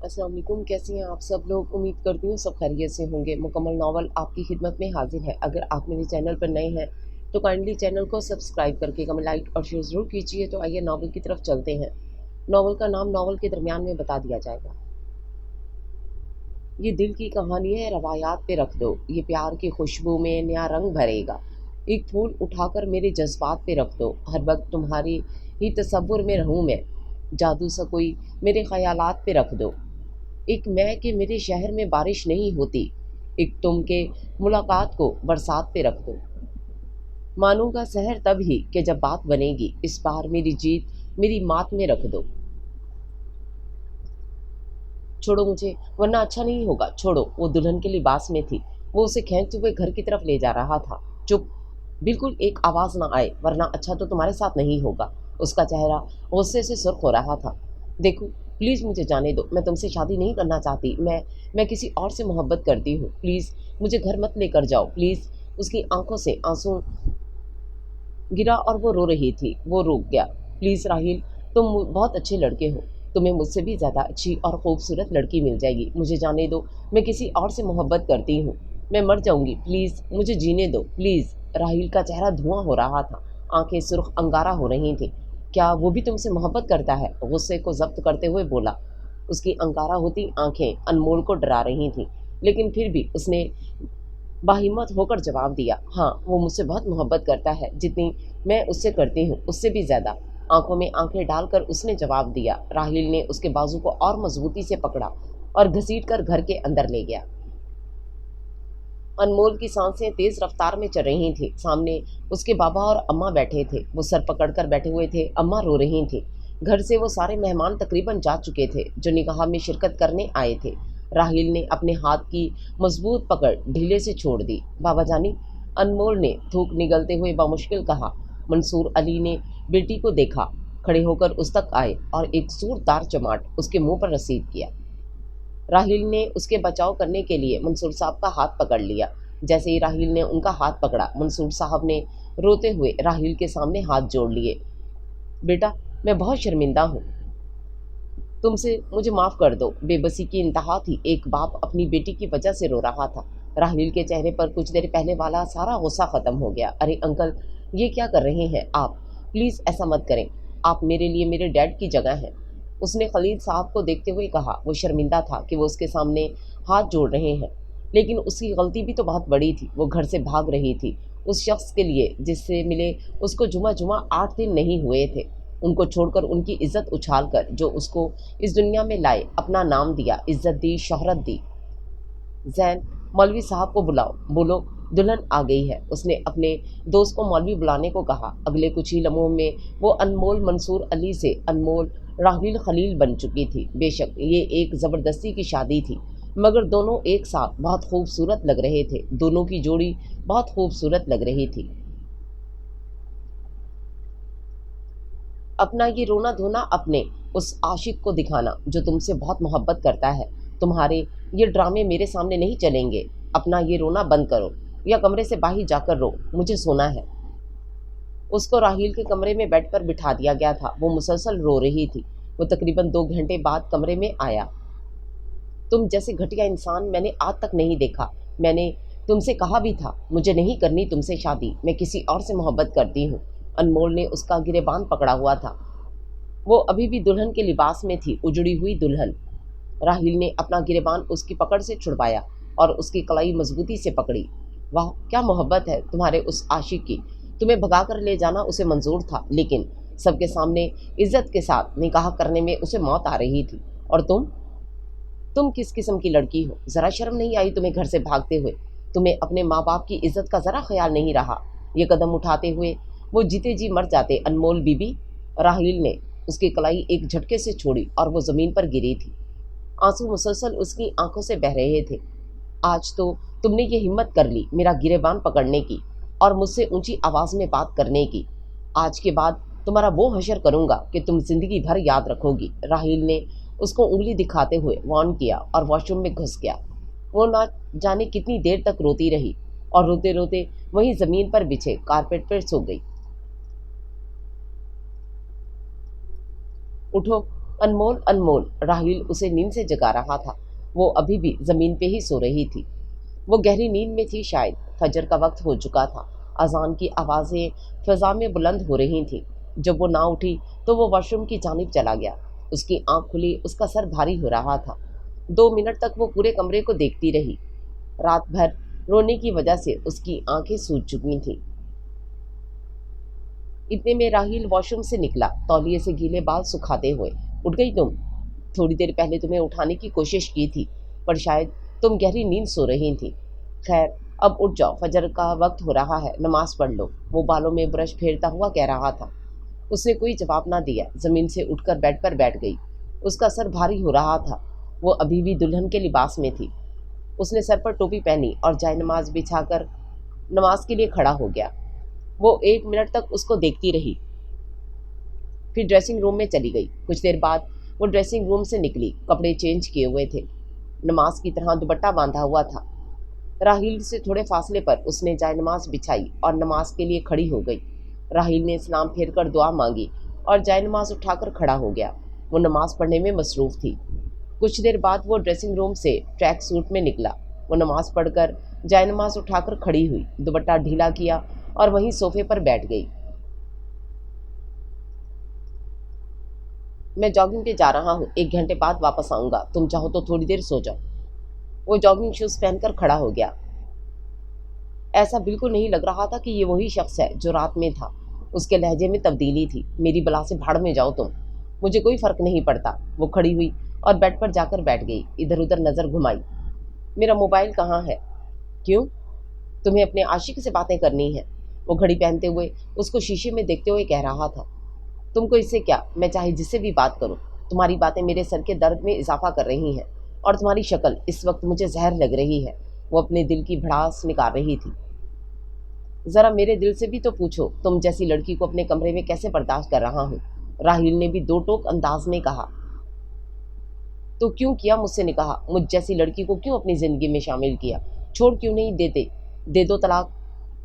अस्सलाम वालेकुम, कैसी हैं आप सब लोग। उम्मीद करती हूँ सब खैरियत से होंगे। मुकम्मल नावल आपकी खिदमत में हाजिर है। अगर आप मेरे चैनल पर नए हैं तो काइंडली चैनल को सब्सक्राइब करके कमेंट लाइक और शेयर ज़रूर कीजिए। तो आइए नावल की तरफ चलते हैं। नावल का नाम नावल के दरमियान में बता दिया जाएगा। ये दिल की कहानी है, रवायात पे रख दो। ये प्यार की खुशबू में नया रंग भरेगा। एक फूल उठाकर मेरे जज्बात पे रख दो। हर वक्त तुम्हारी ही तसव्वुर में रहूँ मैं। जादू सा कोई मेरे ख्यालात पे रख दो। एक मैं कि मेरे शहर में बारिश नहीं होती। एक तुम के मुलाकात को बरसात पे रख दो। मानूंगा सहर तब ही कि जब बात बनेगी। इस बार मेरी जीत मेरी मात में रख दो। छोड़ो मुझे वरना अच्छा नहीं होगा, छोड़ो। वो दुल्हन के लिबास में थी। वो उसे खींचते हुए घर की तरफ ले जा रहा था। चुप, बिल्कुल एक आवाज़ ना आए वरना अच्छा तो तुम्हारे साथ नहीं होगा। उसका चेहरा गुस्से से सुर्ख हो रहा था। देखो, प्लीज़ मुझे जाने दो। मैं तुमसे शादी नहीं करना चाहती। मैं किसी और से मोहब्बत करती हूँ। प्लीज़ मुझे घर मत लेकर जाओ, प्लीज़। उसकी आंखों से आंसू गिरा और वो रो रही थी। वो रुक गया। प्लीज़ राहिल, तुम बहुत अच्छे लड़के हो। तुम्हें मुझसे भी ज़्यादा अच्छी और खूबसूरत लड़की मिल जाएगी। मुझे जाने दो। मैं किसी और से मोहब्बत करती हूँ। मैं मर जाऊँगी, प्लीज़ मुझे जीने दो, प्लीज़। राहिल का चेहरा धुआं हो रहा था। आंखें सुर्ख अंगारा हो रही थीं। क्या वो भी तुमसे मोहब्बत करता है? गुस्से को जब्त करते हुए बोला। उसकी अंगारा होती आंखें अनमोल को डरा रही थीं, लेकिन फिर भी उसने बाहिम्मत होकर जवाब दिया, हाँ, वो मुझसे बहुत मोहब्बत करता है। जितनी मैं उससे करती हूँ उससे भी ज़्यादा। आंखों में आंखें डालकर उसने जवाब दिया। राहिल ने उसके बाजू को और मजबूती से पकड़ा और घसीट कर घर के अंदर ले गया। अनमोल की सांसें तेज रफ्तार में चल रही थी। सामने उसके बाबा और अम्मा बैठे थे। वो सर पकड़कर बैठे हुए थे। अम्मा रो रही थी। घर से वो सारे मेहमान तकरीबन जा चुके थे जो निकाह में शिरकत करने आए थे। राहिल ने अपने हाथ की मजबूत पकड़ ढीले से छोड़ दी। बाबा जानी, अनमोल ने थूक निगलते हुए बामुश्किल कहा। मंसूर अली ने बेटी को देखा, खड़े होकर उस तक आए और एक जोरदार चमाट उसके मुंह पर रसीद किया। राहिल ने उसके बचाव करने के लिए मंसूर साहब का हाथ पकड़ लिया। जैसे ही राहिल ने उनका हाथ पकड़ा, मंसूर साहब ने रोते हुए राहिल के सामने हाथ जोड़ लिए। बेटा, मैं बहुत शर्मिंदा हूँ तुमसे, मुझे माफ़ कर दो। बेबसी की इंतहा थी। एक बाप अपनी बेटी की वजह से रो रहा था। राहिल के चेहरे पर कुछ देर पहले वाला सारा गुस्सा ख़त्म हो गया। अरे अंकल, ये क्या कर रहे हैं आप? प्लीज़ ऐसा मत करें। आप मेरे लिए मेरे डैड की जगह हैं। उसने खलील साहब को देखते हुए कहा। वो शर्मिंदा था कि वो उसके सामने हाथ जोड़ रहे हैं, लेकिन उसकी गलती भी तो बहुत बड़ी थी। वो घर से भाग रही थी उस शख्स के लिए जिससे मिले उसको जुमा जुमा 8 दिन नहीं हुए थे। उनको छोड़कर, उनकी इज्जत उछाल कर, जो उसको इस दुनिया में लाए, अपना नाम दिया, इज्जत दी, शोहरत दी। जैन, मौलवी साहब को बुलाओ। बोलो दुल्हन आ गई है। उसने अपने दोस्त को मौलवी बुलाने को कहा। अगले कुछ ही लम्हों में वो अनमोल मंसूर अली से अनमोल राहिल खलील बन चुकी थी। बेशक ये एक ज़बरदस्ती की शादी थी, मगर दोनों एक साथ बहुत खूबसूरत लग रहे थे। दोनों की जोड़ी बहुत खूबसूरत लग रही थी। अपना ये रोना धोना अपने उस आशिक को दिखाना जो तुमसे बहुत मोहब्बत करता है। तुम्हारे ये ड्रामे मेरे सामने नहीं चलेंगे। अपना ये रोना बंद करो या कमरे से बाहर जाकर रो। मुझे सोना है। उसको राहील के कमरे में बेड पर बिठा दिया गया था। वो मुसलसल रो रही थी। वो तकरीबन 2 घंटे बाद कमरे में आया। तुम जैसे घटिया इंसान मैंने आज तक नहीं देखा। मैंने तुमसे कहा भी था मुझे नहीं करनी तुमसे शादी। मैं किसी और से मोहब्बत करती हूँ। अनमोल ने उसका गिरेबान पकड़ा हुआ था। वो अभी भी दुल्हन के लिबास में थी, उजड़ी हुई दुल्हन। राहिल ने अपना गिरेबान उसकी पकड़ से छुड़वाया और उसकी कलाई मजबूती से पकड़ी। वाह, क्या मोहब्बत है तुम्हारे उस आशिक की। तुम्हें भगाकर ले जाना उसे मंजूर था, लेकिन सबके सामने इज्जत के साथ निकाह करने में उसे मौत आ रही थी। और तुम किस किस्म की लड़की हो? ज़रा शर्म नहीं आई तुम्हें घर से भागते हुए? तुम्हें अपने माँ बाप की इज्जत का ज़रा ख्याल नहीं रहा? ये कदम उठाते हुए वो जीते जी मर जाते। अनमोल बीबी, राहिल ने उसकी कलाई एक झटके से छोड़ी और वो ज़मीन पर गिरी थी। आंसू मुसलसल उसकी आंखों से बह रहे थे। आज तो तुमने ये हिम्मत कर ली मेरा गिरेबान पकड़ने की और मुझसे ऊंची आवाज़ में बात करने की। आज के बाद तुम्हारा वो हशर करूंगा कि तुम जिंदगी भर याद रखोगी। राहिल ने उसको उंगली दिखाते हुए वार्न किया और वॉशरूम में घुस गया। वो ना जाने कितनी देर तक रोती रही और रोते रोते वहीं ज़मीन पर बिछे कारपेट पर सो गई। उठो, अनमोल अनमोल, राहिल उसे नींद से जगा रहा था। वो अभी भी जमीन पे ही सो रही थी। वो गहरी नींद में थी शायद। फजर का वक्त हो चुका था। अजान की आवाज़ें फिजा में बुलंद हो रही थीं। जब वो ना उठी तो वो वॉशरूम की जानिब चला गया। उसकी आंख खुली, उसका सर भारी हो रहा था। 2 मिनट तक वो पूरे कमरे को देखती रही। रात भर रोने की वजह से उसकी आंखें सूज चुकी थीं। इतने में राहिल वॉशरूम से निकला, तौलिए से गीले बाल सुखाते हुए। उठ गई तुम? थोड़ी देर पहले तुम्हें उठाने की कोशिश की थी, पर शायद तुम गहरी नींद सो रही थी। खैर, अब उठ जाओ, फजर का वक्त हो रहा है, नमाज पढ़ लो। वो बालों में ब्रश फेरता हुआ कह रहा था। उसने कोई जवाब ना दिया। जमीन से उठकर बेड पर बैठ गई। उसका सर भारी हो रहा था। वो अभी भी दुल्हन के लिबास में थी। उसने सर पर टोपी पहनी और जाय नमाज बिछाकर नमाज के लिए खड़ा हो गया। वो 1 मिनट तक उसको देखती रही, फिर ड्रेसिंग रूम में चली गई। कुछ देर बाद वो ड्रेसिंग रूम से निकली। कपड़े चेंज किए हुए थे, नमाज की तरह दुपट्टा बांधा हुआ था। राहिल से थोड़े फासले पर उसने जाय नमाज बिछाई और नमाज के लिए खड़ी हो गई। राहिल ने सलाम फेर कर दुआ मांगी और जाय नमाज उठाकर खड़ा हो गया। वो नमाज पढ़ने में मसरूफ़ थी। कुछ देर बाद वो ड्रेसिंग रूम से ट्रैक सूट में निकला। वो नमाज पढ़कर जाय नमाज उठाकर खड़ी हुई, दुपट्टा ढीला किया और वहीं सोफे पर बैठ गई। मैं जॉगिंग पे जा रहा हूँ, 1 घंटे बाद वापस आऊँगा। तुम चाहो तो थोड़ी देर सो जाओ। वो जॉगिंग शूज़ पहनकर खड़ा हो गया। ऐसा बिल्कुल नहीं लग रहा था कि ये वही शख्स है जो रात में था। उसके लहजे में तब्दीली थी। मेरी बला से भाड़ में जाओ तुम, मुझे कोई फ़र्क नहीं पड़ता। वो खड़ी हुई और बेड पर जाकर बैठ गई। इधर उधर नज़र घुमाई। मेरा मोबाइल कहाँ है? क्यों? तुम्हें अपने आशिक से बातें करनी है? वो घड़ी पहनते हुए उसको शीशे में देखते हुए कह रहा था। तुमको इससे क्या? मैं चाहे जिससे भी बात करूं, तुम्हारी बातें मेरे सर के दर्द में इजाफा कर रही हैं और तुम्हारी शक्ल इस वक्त मुझे जहर लग रही है। वो अपने दिल की भड़ास निकाल रही थी। ज़रा मेरे दिल से भी तो पूछो, तुम जैसी लड़की को अपने कमरे में कैसे बर्दाश्त कर रहा हूँ? राहिल ने भी दो टोक अंदाज में कहा। तो क्यों किया मुझसे निकाह? मुझ जैसी लड़की को क्यों अपनी ज़िंदगी में शामिल किया? छोड़ क्यों नहीं देते? दे दो तलाक।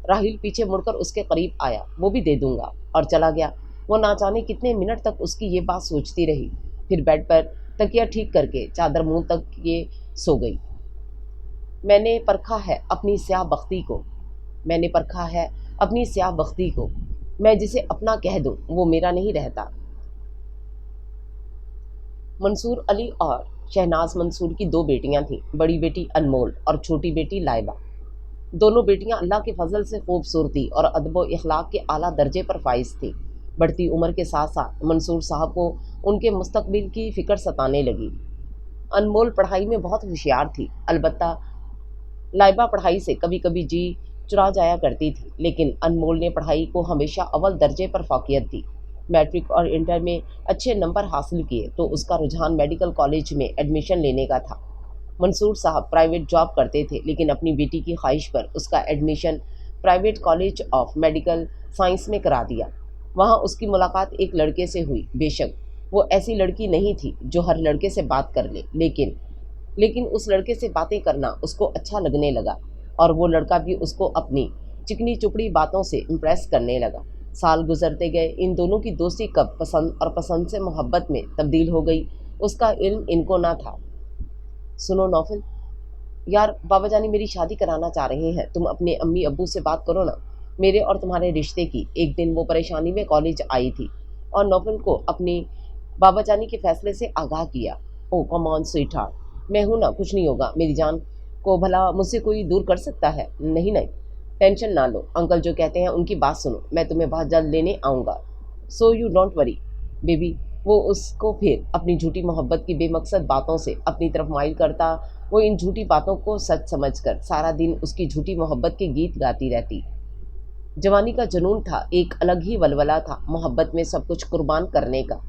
राहिल पीछे मुड़कर उसके करीब आया। वो भी दे दूंगा, और चला गया। वो ना जाने कितने मिनट तक उसकी ये बात सोचती रही। फिर बेड पर तकिया ठीक करके चादर मुंह तक ये सो गई। मैंने परखा है अपनी स्याह बख्ती को, मैंने परखा है अपनी स्याह बख्ती को। मैं जिसे अपना कह दूं वो मेरा नहीं रहता। मंसूर अली और शहनाज मंसूर की 2 बेटियां थीं। बड़ी बेटी अनमोल और छोटी बेटी लाइबा। दोनों बेटियां अल्लाह के फजल से खूबसूरती और अदब व इखलाक के आला दर्जे पर फाइज थीं। बढ़ती उम्र के साथ साथ मंसूर साहब को उनके मुस्तकबिल की फ़िक्र सताने लगी। अनमोल पढ़ाई में बहुत होशियार थी, अलबत्ता लाइबा पढ़ाई से कभी कभी जी चुरा जाया करती थी, लेकिन अनमोल ने पढ़ाई को हमेशा अव्वल दर्जे पर फ़ौक़ियत दी। मैट्रिक और इंटर में अच्छे नंबर हासिल किए तो उसका रुझान मेडिकल कॉलेज में एडमिशन लेने का था। मंसूर साहब प्राइवेट जॉब करते थे, लेकिन अपनी बेटी की ख्वाहिश पर उसका admission private college of medical science में करा दिया। वहाँ उसकी मुलाकात एक लड़के से हुई। बेशक वो ऐसी लड़की नहीं थी जो हर लड़के से बात कर ले, लेकिन उस लड़के से बातें करना उसको अच्छा लगने लगा, और वो लड़का भी उसको अपनी चिकनी चुपड़ी बातों से इम्प्रेस करने लगा। साल गुजरते गए। इन दोनों की दोस्ती कब पसंद और पसंद से मोहब्बत में तब्दील हो गई, उसका इल्म इनको ना था। सुनो नौफिल, यार बाबा जानी मेरी शादी कराना चाह रहे हैं, तुम अपने अम्मी अब्बू से बात करो ना, मेरे और तुम्हारे रिश्ते की। एक दिन वो परेशानी में कॉलेज आई थी और नौफिल को अपनी बाबा जानी के फैसले से आगाह किया। ओ कम ऑन स्वीटहार्ट, मैं हूँ ना, कुछ नहीं होगा। मेरी जान को भला मुझसे कोई दूर कर सकता है? नहीं नहीं, टेंशन ना लो, अंकल जो कहते हैं उनकी बात सुनो, मैं तुम्हें बहुत जल्द लेने आऊँगा। So you don't worry baby. वो उसको फिर अपनी झूठी मोहब्बत की बेमकसद बातों से अपनी तरफ माइल करता। वो इन झूठी बातों को सच समझकर सारा दिन उसकी झूठी मोहब्बत के गीत गाती रहती। जवानी का जुनून था, एक अलग ही वलवला था मोहब्बत में सब कुछ कुर्बान करने का।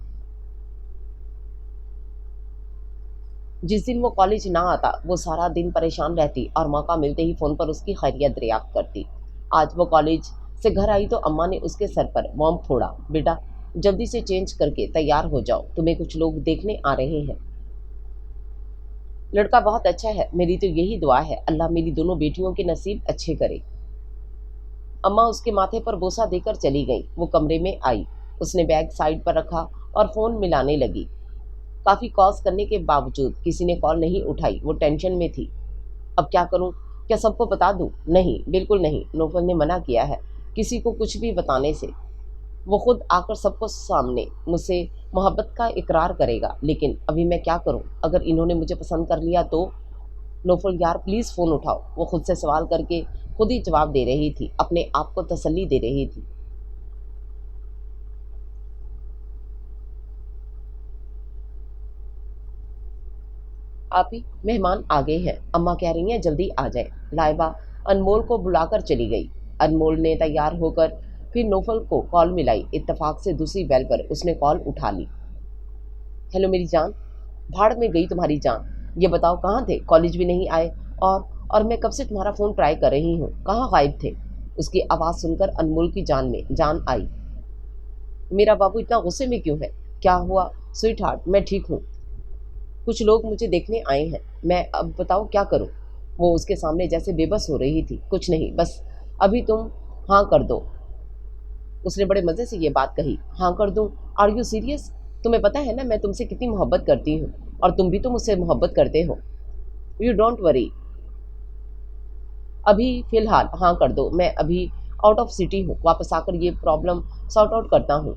जिस दिन वो कॉलेज ना आता वो सारा दिन परेशान रहती और मौका मिलते ही फ़ोन पर उसकी खैरियत दरियाफ्त करती। आज वो कॉलेज से घर आई तो अम्मा ने उसके सर पर मॉम फोड़ा। बेटा जल्दी से चेंज करके तैयार हो जाओ, तुम्हें कुछ लोग देखने आ रहे हैं। लड़का बहुत अच्छा है, मेरी तो यही दुआ है, अल्लाह मेरी दोनों बेटियों के नसीब अच्छे करे। अम्मा उसके माथे पर बोसा देकर चली गई। वो कमरे में आई, उसने बैग साइड पर रखा और फ़ोन मिलाने लगी। काफ़ी कॉल्स करने के बावजूद किसी ने कॉल नहीं उठाई। वो टेंशन में थी। अब क्या करूं? क्या सबको बता दूं? नहीं, बिल्कुल नहीं। नौफल ने मना किया है किसी को कुछ भी बताने से। वो खुद आकर सबको सामने मुझसे मोहब्बत का इकरार करेगा। लेकिन अभी मैं क्या करूं? अगर इन्होंने मुझे पसंद कर लिया तो? नौफल यार प्लीज़ फ़ोन उठाओ। वो खुद से सवाल करके खुद ही जवाब दे रही थी, अपने आप को तसल्ली दे रही थी। आप ही मेहमान आ गए हैं, अम्मा कह रही हैं जल्दी आ जाए। लाइबा अनमोल को बुलाकर चली गई। अनमोल ने तैयार होकर फिर नौफल को कॉल मिलाई। इत्तेफाक से दूसरी बेल पर उसने कॉल उठा ली। हेलो मेरी जान। भाड़ में गई तुम्हारी जान। ये बताओ कहाँ थे? कॉलेज भी नहीं आए। और मैं कब से तुम्हारा फ़ोन ट्राई कर रही हूँ, कहाँ गायब थे? उसकी आवाज़ सुनकर अनमोल की जान में जान आई। मेरा बाबू इतना गुस्से में क्यों है? क्या हुआ? स्वीट हार्ट मैं ठीक हूँ। कुछ लोग मुझे देखने आए हैं, मैं अब बताओ क्या करूं? वो उसके सामने जैसे बेबस हो रही थी। कुछ नहीं, बस अभी तुम हाँ कर दो। उसने बड़े मज़े से ये बात कही। हाँ कर दूं? Are you serious? तुम्हें पता है ना मैं तुमसे कितनी मोहब्बत करती हूँ, और तुम भी तो मुझसे मोहब्बत करते हो। यू डोंट वरी, अभी फ़िलहाल हाँ कर दो। मैं अभी आउट ऑफ सिटी हूँ, वापस आकर ये प्रॉब्लम सॉर्ट आउट करता हूँ।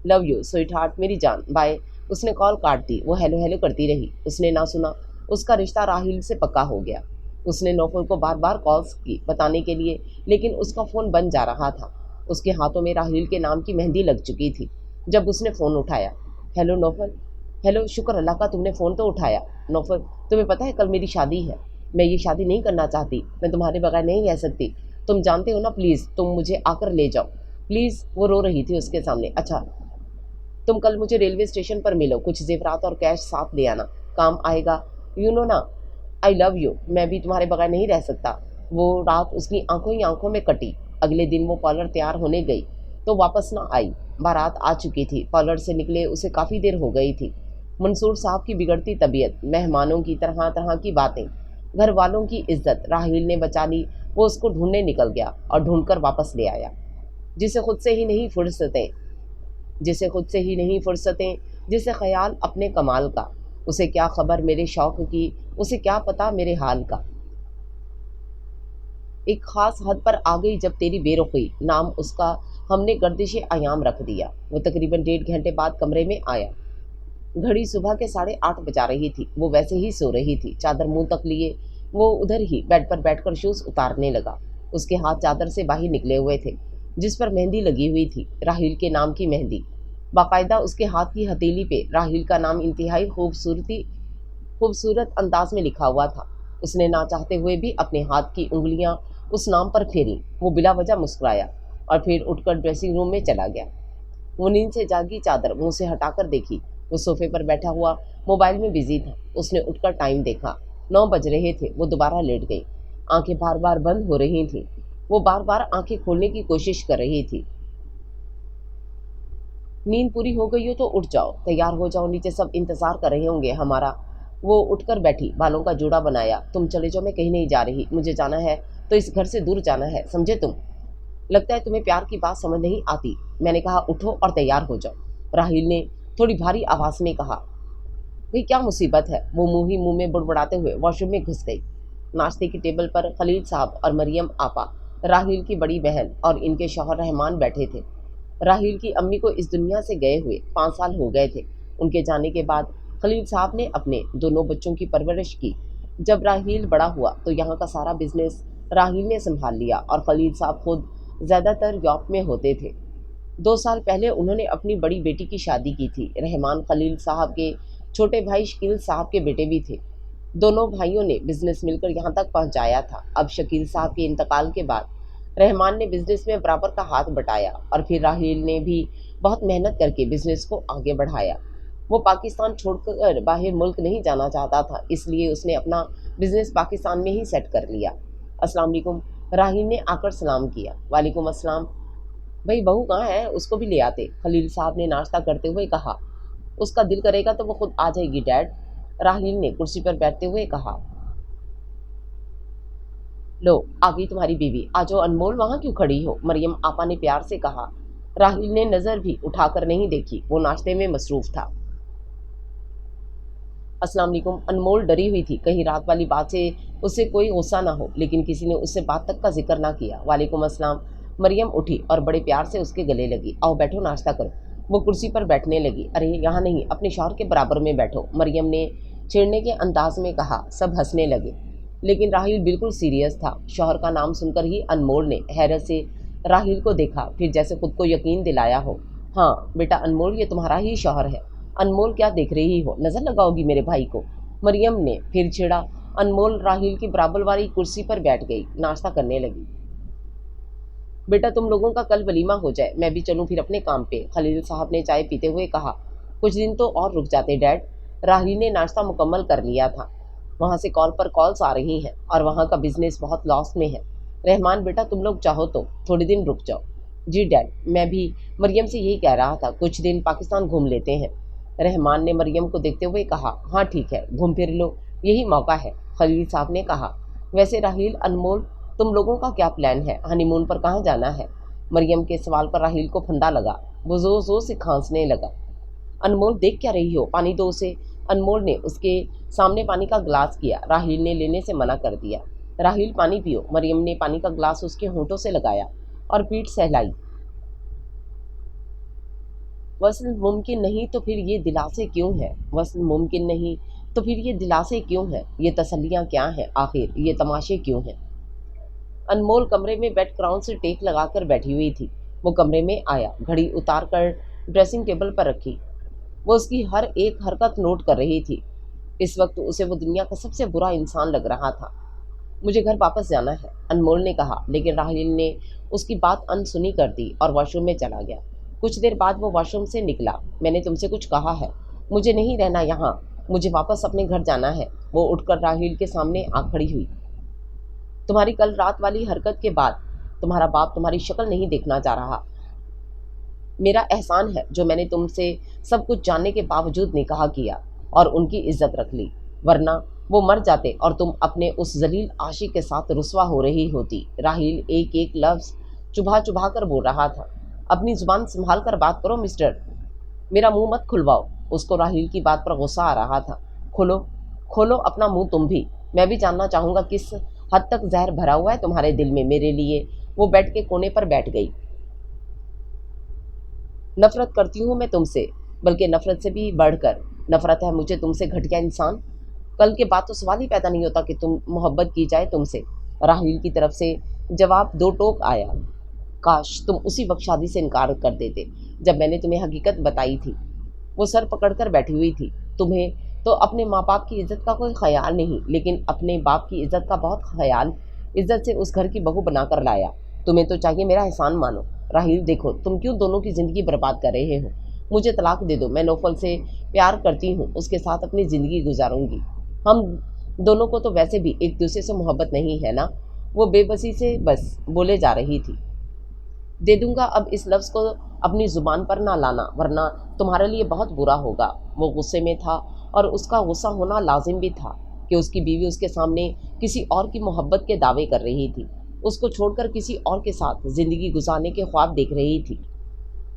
लव यू स्वीट हार्ट मेरी जान, बाय। उसने कॉल काट दी। वो हेलो हेलो करती रही। उसने ना सुना। उसका रिश्ता राहिल से पक्का हो गया। उसने नौफल को बार बार कॉल्स की बताने के लिए, लेकिन उसका फ़ोन बंद जा रहा था। उसके हाथों में राहिल के नाम की मेहंदी लग चुकी थी। जब उसने फ़ोन उठाया, हेलो नौफल। हेलो, शुक्र अल्लाह का तुमने फ़ोन तो उठाया। नौफल, तुम्हें पता है कल मेरी शादी है। मैं ये शादी नहीं करना चाहती। मैं तुम्हारे बगैर नहीं रह सकती। तुम जानते हो ना, प्लीज़ तुम मुझे आकर ले जाओ प्लीज़। वो रो रही थी उसके सामने। अच्छा, तुम कल मुझे रेलवे स्टेशन पर मिलो, कुछ जेवरात और कैश साथ ले आना, काम आएगा। यू नो ना, आई लव यू। मैं भी तुम्हारे बगैर नहीं रह सकता। वो रात उसकी आंखों ही आंखों में कटी। अगले दिन वो पार्लर तैयार होने गई तो वापस ना आई। बारात आ चुकी थी। पार्लर से निकले उसे काफ़ी देर हो गई थी। मंसूर साहब की बिगड़ती तबीयत, मेहमानों की तरह तरह की बातें, घर वालों की इज्जत राहिल ने बचा ली। वो उसको ढूंढने निकल गया और ढूंढकर वापस ले आया। जिसे खुद से ही नहीं फुर्सतें जिसे खुद से ही नहीं फुर्सतें, जिसे ख्याल अपने कमाल का। उसे क्या खबर मेरे शौक की, उसे क्या पता मेरे हाल का। एक ख़ास हद पर आ गई जब तेरी बेरुखी, नाम उसका हमने गर्दिश आयाम रख दिया। वो तकरीबन 1.5 घंटे बाद कमरे में आया। घड़ी सुबह के 8:30 बजा रही थी। वो वैसे ही सो रही थी, चादर मुंह तक लिए। वो उधर ही बेड पर बैठकर शूज़ उतारने लगा। उसके हाथ चादर से बाहर निकले हुए थे, जिस पर मेहंदी लगी हुई थी, राहिल के नाम की मेहंदी। बाकायदा उसके हाथ की हथेली पे राहिल का नाम इंतहाई खूबसूरत अंदाज में लिखा हुआ था। उसने ना चाहते हुए भी अपने हाथ की उंगलियां उस नाम पर फेरी। वो बिला वजह मुस्कुराया और फिर उठकर ड्रेसिंग रूम में चला गया। वो नींद से जागी चादर मुंह से हटाकर देखी। वो सोफे पर बैठा हुआ मोबाइल में बिजी था। उसने उठकर टाइम देखा, 9 बज रहे थे। वो दोबारा लेट गई। आंखें बार बार बंद हो रही थीं। वो बार बार आंखें खोलने की कोशिश कर रही थी। नींद पूरी हो गई हो तो उठ जाओ, तैयार हो जाओ, नीचे सब इंतज़ार कर रहे होंगे हमारा। वो उठकर बैठी, बालों का जोड़ा बनाया। तुम चले जाओ, मैं कहीं नहीं जा रही। मुझे जाना है तो इस घर से दूर जाना है, समझे तुम? लगता है तुम्हें प्यार की बात समझ नहीं आती। मैंने कहा उठो और तैयार हो जाओ, राहिल ने थोड़ी भारी आवाज़ में कहा। भाई क्या मुसीबत है? वो मुंह ही मुंह में बुड़बुड़ाते हुए वॉशरूम में घुस गई। नाश्ते की टेबल पर खलील साहब और मरियम आपा, राहिल की बड़ी बहन और इनके शौहर रहमान बैठे थे। राहिल की अम्मी को इस दुनिया से गए हुए 5 साल हो गए थे। उनके जाने के बाद खलील साहब ने अपने दोनों बच्चों की परवरिश की। जब राहिल बड़ा हुआ तो यहाँ का सारा बिजनेस राहिल ने संभाल लिया और खलील साहब खुद ज़्यादातर यूरोप में होते थे। 2 साल पहले उन्होंने अपनी बड़ी बेटी की शादी की थी। रहमान खलील साहब के छोटे भाई शकील साहब के बेटे भी थे। दोनों भाइयों ने बिजनेस मिलकर यहाँ तक पहुँचाया था। अब शकील साहब के इंतकाल के बाद रहमान ने बिजनेस में बराबर का हाथ बटाया और फिर राहिल ने भी बहुत मेहनत करके बिजनेस को आगे बढ़ाया। वो पाकिस्तान छोड़कर बाहर मुल्क नहीं जाना चाहता था, इसलिए उसने अपना बिजनेस पाकिस्तान में ही सेट कर लिया। अस्सलाम वालेकुम, राहिल ने आकर सलाम किया। वालेकुम अस्सलाम। भाई बहू कहाँ है? उसको भी ले आते, खलील साहब ने नाश्ता करते हुए कहा। उसका दिल करेगा तो वो खुद आ जाएगी डैड, राहिल ने कुर्सी पर बैठते हुए कहा। लो आ गई तुम्हारी बीवी, आ जाओ अनमोल, वहाँ क्यों खड़ी हो? मरियम आपा ने प्यार से कहा। राहिल ने नज़र भी उठाकर नहीं देखी, वो नाश्ते में मसरूफ़ था। अस्सलाम वालेकुम। अनमोल डरी हुई थी कहीं रात वाली बात से उससे कोई गुस्सा ना हो, लेकिन किसी ने उससे बात तक का जिक्र ना किया। वालेकुम अस्सलाम। मरियम उठी और बड़े प्यार से उसके गले लगी। आओ बैठो, नाश्ता करो। वो कुर्सी पर बैठने लगी। अरे यहाँ नहीं, अपने शौहर के बराबर में बैठो, मरियम ने छेड़ने के अंदाज में कहा। सब हंसने लगे, लेकिन राहिल बिल्कुल सीरियस था। शौहर का नाम सुनकर ही अनमोल ने हैरत से राहिल को देखा, फिर जैसे खुद को यकीन दिलाया हो। हाँ बेटा अनमोल, ये तुम्हारा ही शौहर है। अनमोल, क्या देख रही हो, नजर लगाओगी मेरे भाई को? मरियम ने फिर छेड़ा। अनमोल राहिल की बराबर वाली कुर्सी पर बैठ गई, नाश्ता करने लगी। बेटा तुम लोगों का कल वलीमा हो जाए, मैं भी चलूं फिर अपने काम पे, खलील साहब ने चाय पीते हुए कहा। कुछ दिन तो और रुक जाते डैड। राहिल ने नाश्ता मुकम्मल कर लिया था। वहाँ से कॉल पर कॉल्स आ रही हैं और वहाँ का बिजनेस बहुत लॉस में है। रहमान बेटा, तुम लोग चाहो तो थोड़े दिन रुक जाओ। जी डैड, मैं भी मरियम से यही कह रहा था, कुछ दिन पाकिस्तान घूम लेते हैं। रहमान ने मरियम को देखते हुए कहा। हाँ ठीक है, घूम फिर लो, यही मौका है, खलील साहब ने कहा। वैसे राहिल, अनमोल, तुम लोगों का क्या प्लान है? हनीमून पर कहाँ जाना है? मरियम के सवाल पर राहिल को फंदा लगा। वो जोर जोर से खांसने लगा। अनमोल, देख क्या रही हो, पानी दो उसे। अनमोल ने उसके सामने पानी का ग्लास किया। राहिल ने लेने से मना कर दिया। राहिल पानी पियो। मरियम ने पानी का ग्लास उसके होंठों से लगाया और पीठ सहलाई। वस्ल मुमकिन नहीं तो फिर ये दिलासे क्यों है? वस्ल मुमकिन नहीं तो फिर ये दिलासे क्यों है? ये तसल्लियाँ क्या हैं आखिर? ये तमाशे क्यों हैं? अनमोल कमरे में बेड क्राउन से टेक लगाकर बैठी हुई थी। वो कमरे में आया, घड़ी उतार कर ड्रेसिंग टेबल पर रखी। वो उसकी हर एक हरकत नोट कर रही थी। इस वक्त उसे वो दुनिया का सबसे बुरा इंसान लग रहा था। मुझे घर वापस जाना है, अनमोल ने कहा, लेकिन राहिल ने उसकी बात अनसुनी कर दी और वॉशरूम में चला गया। कुछ देर बाद वो वॉशरूम से निकला। मैंने तुमसे कुछ कहा है, मुझे नहीं रहना यहाँ, मुझे वापस अपने घर जाना है। वो उठकर राहिल के सामने आ खड़ी हुई। तुम्हारी कल रात वाली हरकत के बाद तुम्हारा बाप तुम्हारी शक्ल नहीं देखना चाह रहा। मेरा एहसान है जो मैंने तुमसे सब कुछ जानने के बावजूद निकाह किया और उनकी इज्जत रख ली, वरना वो मर जाते और तुम अपने उस जलील आशिक के साथ रुस्वा हो रही होती। राहिल एक एक लफ्ज़ चुभा चुभा कर बोल रहा था। अपनी जुबान संभाल कर बात करो मिस्टर, मेरा मुंह मत खुलवाओ। उसको राहिल की बात पर गुस्सा आ रहा था। खोलो खोलो अपना मुंह तुम भी, मैं भी जानना चाहूँगा किस हद तक जहर भरा हुआ है तुम्हारे दिल में मेरे लिए। वो बेड के कोने पर बैठ गई। नफरत करती हूँ मैं तुमसे, बल्कि नफरत से भी बढ़कर नफरत है मुझे तुमसे, घटिया इंसान। कल के बाद तो सवाल ही पैदा नहीं होता कि तुम मोहब्बत की जाए तुमसे। राहिल की तरफ से जवाब दो टोक आया। काश तुम उसी वक्त शादी से इनकार कर देते जब मैंने तुम्हें हकीकत बताई थी। वो सर पकड़कर बैठी हुई थी। तुम्हें तो अपने माँ बाप की इज्जत का कोई ख्याल नहीं, लेकिन अपने बाप की इज्जत का बहुत ख्याल। इज्जत से उस घर की बहू बनाकर लाया। तुम्हें तो चाहिए मेरा एहसान मानो। राहिल देखो, तुम क्यों दोनों की ज़िंदगी बर्बाद कर रहे हो। मुझे तलाक दे दो, मैं नौफल से प्यार करती हूँ, उसके साथ अपनी ज़िंदगी गुजारूंगी। हम दोनों को तो वैसे भी एक दूसरे से मोहब्बत नहीं है ना। वो बेबसी से बस बोले जा रही थी। दे दूंगा, अब इस लफ्ज़ को अपनी ज़ुबान पर ना लाना, वरना तुम्हारे लिए बहुत बुरा होगा। वो गुस्से में था और उसका गुस्सा होना लाजिम भी था कि उसकी बीवी उसके सामने किसी और की मोहब्बत के दावे कर रही थी, उसको छोड़कर किसी और के साथ ज़िंदगी गुजारने के ख्वाब देख रही थी।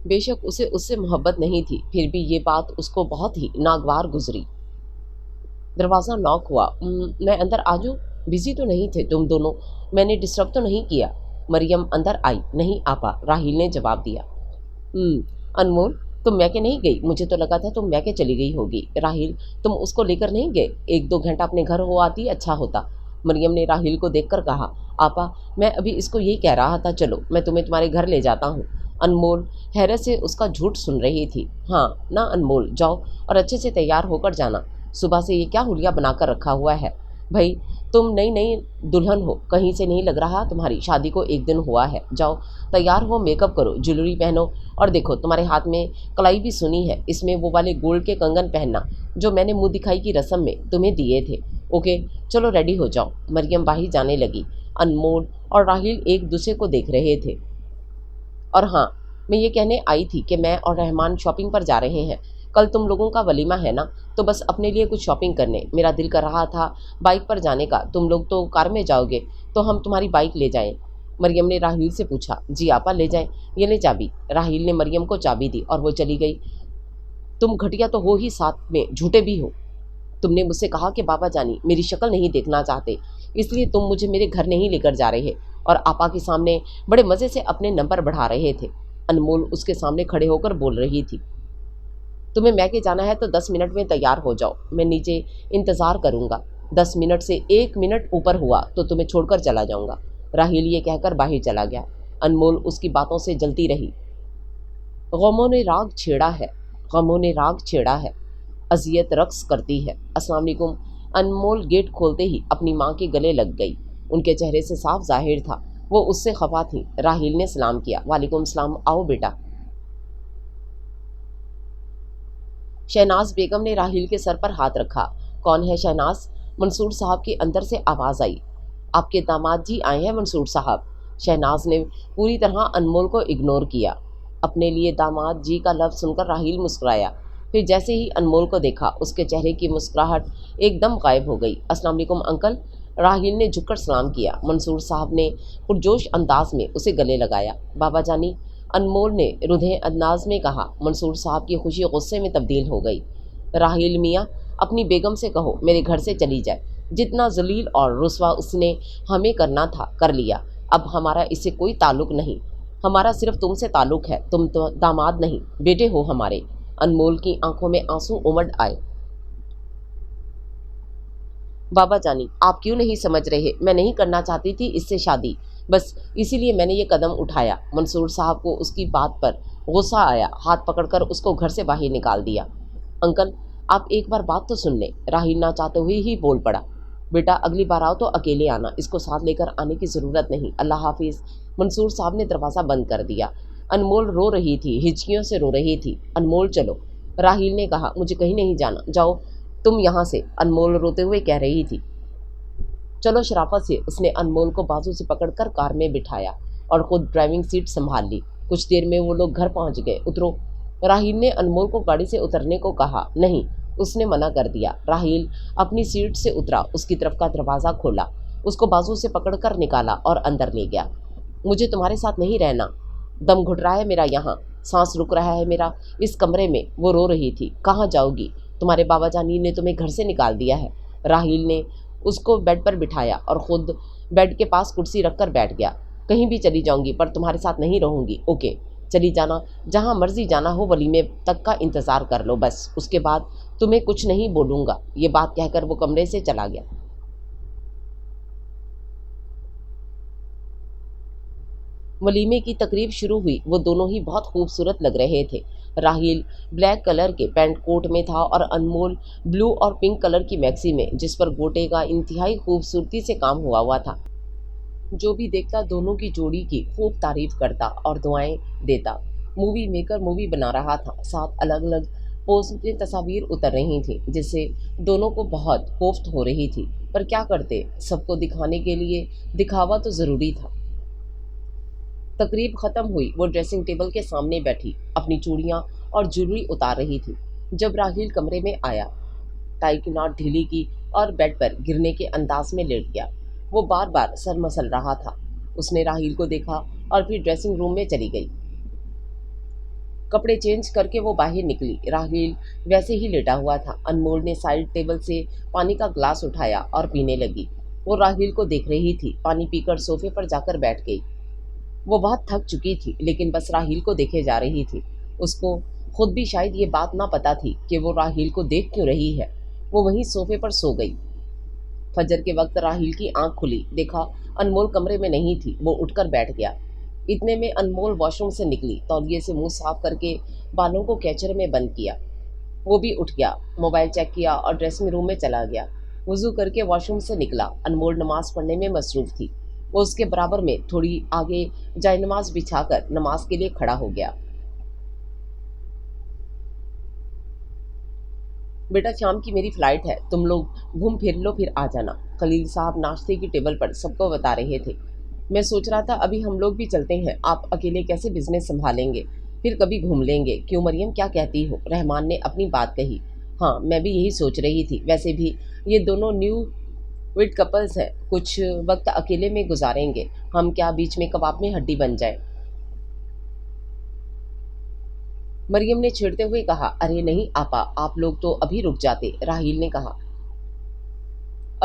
बेशक उसे उससे मोहब्बत नहीं थी, फिर भी ये बात उसको बहुत ही नागवार गुजरी। दरवाज़ा नॉक हुआ। मैं अंदर आ जाऊँ? बिजी तो नहीं थे तुम दोनों? मैंने डिस्टर्ब तो नहीं किया? मरियम अंदर आई। नहीं आपा, राहिल ने जवाब दिया। अनमोल, तुम मैके नहीं गई? मुझे तो लगा था तुम मैके चली गई होगी। राहिल, तुम उसको लेकर नहीं गए? एक दो घंटा अपने घर हो आती अच्छा होता। मरियम ने राहिल को देखकर कहा। आपा, मैं अभी इसको यही कह रहा था, चलो मैं तुम्हें तुम्हारे घर ले जाता हूँ। अनमोल हैरत से उसका झूठ सुन रही थी। हाँ ना अनमोल, जाओ और अच्छे से तैयार होकर जाना। सुबह से ये क्या हुलिया बनाकर रखा हुआ है? भाई तुम नई नई दुल्हन हो, कहीं से नहीं लग रहा तुम्हारी शादी को एक दिन हुआ है। जाओ तैयार हो, मेकअप करो, ज्वेलरी पहनो, और देखो तुम्हारे हाथ में कलाई भी सुनी है, इसमें वो वाले गोल्ड के कंगन पहनना जो मैंने मुंह दिखाई की रस्म में तुम्हें दिए थे। ओके चलो रेडी हो जाओ। मरियम बाहर जाने लगी। अनमोल और राहिल एक दूसरे को देख रहे थे। और हाँ, मैं ये कहने आई थी कि मैं और रहमान शॉपिंग पर जा रहे हैं। कल तुम लोगों का वलीमा है ना, तो बस अपने लिए कुछ शॉपिंग करने मेरा दिल कर रहा था बाइक पर जाने का। तुम लोग तो कार में जाओगे, तो हम तुम्हारी बाइक ले जाएं। मरियम ने राहिल से पूछा। जी आपा, ले जाएं, ये ले चाबी। राहिल ने मरियम को चाबी दी और वो चली गई। तुम घटिया तो हो ही, साथ में झूठे भी हो। तुम ने मुझसे कहा कि बाबा जानी मेरी शक्ल नहीं देखना चाहते, इसलिए तुम मुझे मेरे घर नहीं लेकर जा रहे और आपा के सामने बड़े मज़े से अपने नंबर बढ़ा रहे थे। अनमोल उसके सामने खड़े होकर बोल रही थी। तुम्हें मैके जाना है तो 10 मिनट में तैयार हो जाओ, मैं नीचे इंतज़ार करूँगा। 10 मिनट से 1 मिनट ऊपर हुआ तो तुम्हें छोड़कर चला जाऊँगा। राहिल ये कहकर बाहर चला गया। अनमोल उसकी बातों से जलती रही। गमों ने राग छेड़ा है, गमों ने राग छेड़ा है, अजियत रक्स करती है। अस्सलाम वालेकुम। अनमोल गेट खोलते ही अपनी माँ के गले लग गई। उनके चेहरे से साफ जाहिर था वो उससे खफा थी। राहिल ने सलाम किया। वालेकुम सलाम, आओ बेटा। शहनाज बेगम ने राहिल के सर पर हाथ रखा। कौन है शहनाज? मंसूर साहब की अंदर से आवाज़ आई। आपके दामाद जी आए हैं मंसूर साहब। शहनाज ने पूरी तरह अनमोल को इग्नोर किया। अपने लिए दामाद जी का लफ्ज़ सुनकर राहिल मुस्कुराया। फिर जैसे ही अनमोल को देखा उसके चेहरे की मुस्कुराहट एकदम गायब हो गई। अस्सलाम वालेकुम अंकल। राहिल ने झुककर सलाम किया। मंसूर साहब ने पुरजोश अंदाज में उसे गले लगाया। बाबा जानी, अनमोल ने रुधे अंदाज में कहा। मंसूर साहब की खुशी गुस्से में तब्दील हो गई। राहिल मियाँ, अपनी बेगम से कहो मेरे घर से चली जाए। जितना जलील और रुस्वा उसने हमें करना था कर लिया। अब हमारा इससे कोई ताल्लुक नहीं, हमारा सिर्फ तुमसे ताल्लुक है। तुम तो दामाद नहीं बेटे हो हमारे। अनमोल की आंखों में आंसू उमड़ आए। बाबा जानी, आप क्यों नहीं समझ रहे? मैं नहीं करना चाहती थी इससे शादी, बस इसीलिए मैंने ये कदम उठाया। मंसूर साहब को उसकी बात पर गुस्सा आया। हाथ पकड़कर उसको घर से बाहर निकाल दिया। अंकल, आप एक बार बात तो सुन लें। राहिल ना चाहते हुए ही बोल पड़ा। बेटा अगली बार आओ तो अकेले आना, इसको साथ लेकर आने की ज़रूरत नहीं। अल्लाह हाफिज़। मंसूर साहब ने दरवाज़ा बंद कर दिया। अनमोल रो रही थी, हिचकियों से रो रही थी। अनमोल चलो, राहिल ने कहा। मुझे कहीं नहीं जाना, जाओ तुम यहाँ से, अनमोल रोते हुए कह रही थी। चलो शराफत से उसने अनमोल को बाजू से पकड़कर कार में बिठाया और खुद ड्राइविंग सीट संभाल ली। कुछ देर में वो लोग घर पहुँच गए। उतरो। राहिल ने अनमोल को गाड़ी से उतरने को कहा। नहीं, उसने मना कर दिया। राहिल अपनी सीट से उतरा, उसकी तरफ का दरवाज़ा खोला, उसको बाजू से पकड़कर निकाला और अंदर ले गया। मुझे तुम्हारे साथ नहीं रहना, दम घुट रहा है मेरा यहाँ, सांस रुक रहा है मेरा इस कमरे में। वो रो रही थी। कहाँ जाओगी? तुम्हारे बाबा जानी ने तुम्हें घर से निकाल दिया है। राहिल ने उसको बेड पर बिठाया और ख़ुद बेड के पास कुर्सी रखकर बैठ गया। कहीं भी चली जाऊंगी पर तुम्हारे साथ नहीं रहूंगी। ओके, चली जाना, जहाँ मर्जी जाना हो, वलीमे तक का इंतज़ार कर लो बस, उसके बाद तुम्हें कुछ नहीं बोलूँगा। ये बात कहकर वो कमरे से चला गया। वलीमे की तकरीब शुरू हुई। वो दोनों ही बहुत खूबसूरत लग रहे थे। राहिल ब्लैक कलर के पैंट कोट में था और अनमोल ब्लू और पिंक कलर की मैक्सी में, जिस पर गोटे का इंतहाई खूबसूरती से काम हुआ था। जो भी देखता दोनों की जोड़ी की खूब तारीफ करता और दुआएं देता। मूवी मेकर मूवी बना रहा था। 7 अलग अलग पोज में तस्वीर उतर रही थी, जिससे दोनों को बहुत कोफ्त हो रही थी। पर क्या करते, सबको दिखाने के लिए दिखावा तो ज़रूरी था। तकरीब ख़त्म हुई। वो ड्रेसिंग टेबल के सामने बैठी अपनी चूड़ियाँ और ज्वेलरी उतार रही थी जब राहिल कमरे में आया। टाई की नॉट ढीली की और बेड पर गिरने के अंदाज में लेट गया। वो बार बार सर मसल रहा था। उसने राहिल को देखा और फिर ड्रेसिंग रूम में चली गई। कपड़े चेंज करके वो बाहर निकली। राहिल वैसे ही लेटा हुआ था। अनमोल ने साइड टेबल से पानी का ग्लास उठाया और पीने लगी। वो राहिल को देख रही थी। पानी पीकर सोफे पर जाकर बैठ गई। वो बहुत थक चुकी थी, लेकिन बस राहिल को देखे जा रही थी। उसको खुद भी शायद ये बात ना पता थी कि वो राहिल को देख क्यों रही है। वो वहीं सोफे पर सो गई। फजर के वक्त राहिल की आंख खुली, देखा अनमोल कमरे में नहीं थी। वो उठकर बैठ गया। इतने में अनमोल वॉशरूम से निकली। तौलिए से मुंह साफ करके बालों को कैचर में बंद किया। वो भी उठ गया, मोबाइल चेक किया और ड्रेसिंग रूम में चला गया। वज़ू करके वॉशरूम से निकला। अनमोल नमाज पढ़ने में मसरूफ़ थी। वो उसके बराबर में थोड़ी आगे जाए नमाज बिछाकर नमाज के लिए खड़ा हो गया। बेटा शाम की मेरी फ़्लाइट है, तुम लोग घूम फिर लो, फिर आ जाना। खलील साहब नाश्ते की टेबल पर सबको बता रहे थे। मैं सोच रहा था अभी हम लोग भी चलते हैं, आप अकेले कैसे बिजनेस संभालेंगे, फिर कभी घूम लेंगे। क्यों मरियम, क्या कहती हो? रहमान ने अपनी बात कही। हाँ, मैं भी यही सोच रही थी। वैसे भी ये दोनों न्यू विड कपल्स हैं, कुछ वक्त अकेले में गुजारेंगे, हम क्या बीच में कबाब में हड्डी बन जाए। मरियम ने छेड़ते हुए कहा। अरे नहीं आपा, आप लोग तो अभी रुक जाते। राहिल ने कहा।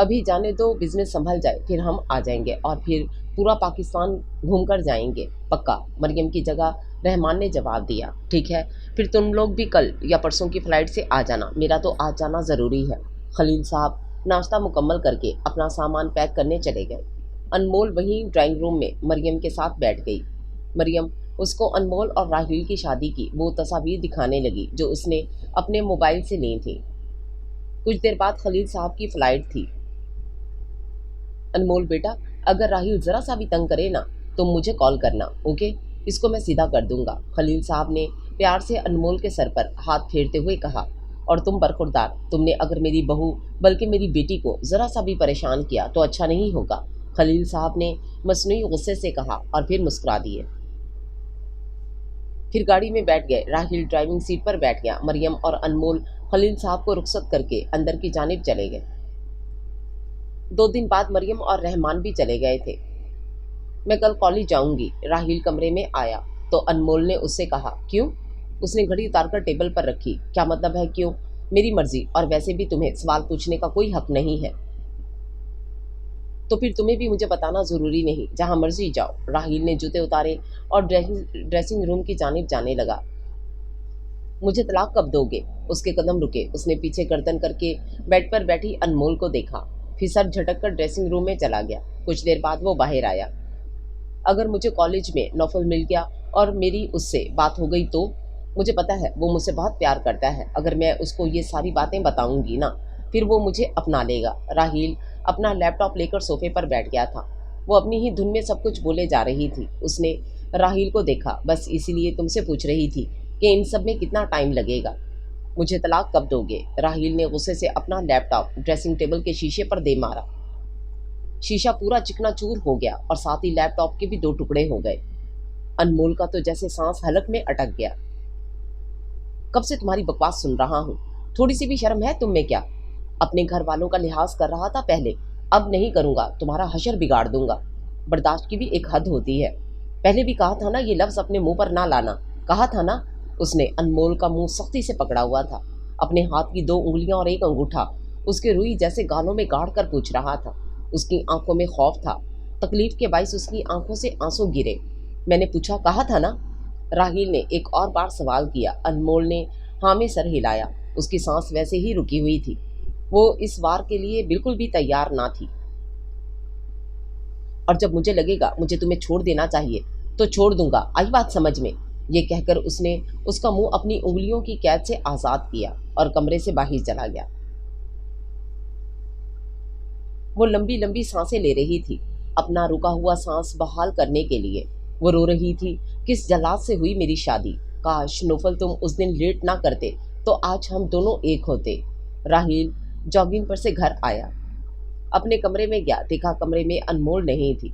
अभी जाने दो, बिजनेस संभल जाए, फिर हम आ जाएंगे और फिर पूरा पाकिस्तान घूम कर जाएंगे, पक्का। मरियम की जगह रहमान ने जवाब दिया। ठीक है, फिर तुम लोग भी कल या परसों की फ़्लाइट से आ जाना, मेरा तो आज जाना ज़रूरी है। खलील साहब नाश्ता मुकम्मल करके अपना सामान पैक करने चले गए। अनमोल वहीं ड्राइंग रूम में मरियम के साथ बैठ गई। मरियम उसको अनमोल और राहील की शादी की वो तस्वीर दिखाने लगी जो उसने अपने मोबाइल से ली थी। कुछ देर बाद खलील साहब की फ़्लाइट थी। अनमोल बेटा, अगर राहील ज़रा सा भी तंग करे ना तो मुझे कॉल करना, ओके? इसको मैं सीधा कर दूंगा। खलील साहब ने प्यार से अनमोल के सर पर हाथ फेरते हुए कहा। और तुम बरखुरदार, तुमने अगर मेरी बहू बल्कि मेरी बेटी को ज़रा सा भी परेशान किया तो अच्छा नहीं होगा, खलील साहब ने मसनूई गुस्से से कहा और फिर मुस्कुरा दिए। फिर गाड़ी में बैठ गए। राहील ड्राइविंग सीट पर बैठ गया। मरियम और अनमोल खलील साहब को रुखसत करके अंदर की जानिब चले गए। 2 दिन बाद मरियम और रहमान भी चले गए थे। मैं कल कॉलेज जाऊंगी। राहील कमरे में आया तो अनमोल ने उससे कहा। क्यों? उसने घड़ी उतारकर टेबल पर रखी। क्या मतलब है क्यों? मेरी मर्जी, और वैसे भी तुम्हें सवाल पूछने का कोई हक नहीं है। तो फिर तुम्हें भी मुझे बताना ज़रूरी नहीं, जहाँ मर्जी जाओ। राहील ने जूते उतारे और ड्रेसिंग रूम की जानिब जाने लगा। मुझे तलाक कब दोगे? उसके कदम रुके। उसने पीछे गर्दन करके बेड पर बैठी अनमोल को देखा, फिर सर झटक कर ड्रेसिंग रूम में चला गया। कुछ देर बाद वो बाहर आया। अगर मुझे कॉलेज में नौफल मिल गया और मेरी उससे बात हो गई तो? मुझे पता है वो मुझसे बहुत प्यार करता है। अगर मैं उसको ये सारी बातें बताऊंगी ना, फिर वो मुझे अपना लेगा। राहील अपना लैपटॉप लेकर सोफे पर बैठ गया था। वो अपनी ही धुन में सब कुछ बोले जा रही थी। उसने राहील को देखा। बस इसीलिए तुमसे पूछ रही थी कि इन सब में कितना टाइम लगेगा। मुझे तलाक कब दोगे? राहील ने गुस्से से अपना लैपटॉप ड्रेसिंग टेबल के शीशे पर दे मारा। शीशा पूरा चिकनाचूर हो गया और साथ ही लैपटॉप के भी 2 टुकड़े हो गए। अनमोल का तो जैसे सांस हलक में अटक गया। कब से तुम्हारी बकवास सुन रहा हूँ, थोड़ी सी भी शर्म है तुम में क्या? अपने घर वालों का लिहाज कर रहा था पहले, अब नहीं करूँगा, तुम्हारा हशर बिगाड़ दूंगा। बर्दाश्त की भी एक हद होती है। पहले भी कहा था ना ये लफ्ज़ अपने मुंह पर ना लाना, कहा था ना। उसने अनमोल का मुंह सख्ती से पकड़ा हुआ था। अपने हाथ की 2 उंगलियां और एक अंगूठा उसके रुई जैसे गालों में गाड़ कर पूछ रहा था। उसकी आंखों में खौफ था। तकलीफ के बाइस उसकी आंखों से आंसू गिरे। मैंने पूछा, कहा था ना? राहील ने एक और बार सवाल किया। अनमोल ने हाँ में सर हिलाया। उसकी सांस वैसे ही रुकी हुई थी। वो इस वार के लिए बिल्कुल भी तैयार ना थी। और जब मुझे लगेगा मुझे तुम्हें छोड़ देना चाहिए तो छोड़ दूंगा, आई बात समझ में? ये कहकर उसने उसका मुंह अपनी उंगलियों की कैद से आज़ाद किया और कमरे से बाहर चला गया। वो लंबी लंबी सांसें ले रही थी, अपना रुका हुआ सांस बहाल करने के लिए। वो रो रही थी, किस जलाद से हुई मेरी शादी। काश नौफल तुम उस दिन लेट ना करते तो आज हम दोनों एक होते। राहील जॉगिंग पर से घर आया, अपने कमरे में गया। देखा कमरे में अनमोल नहीं थी।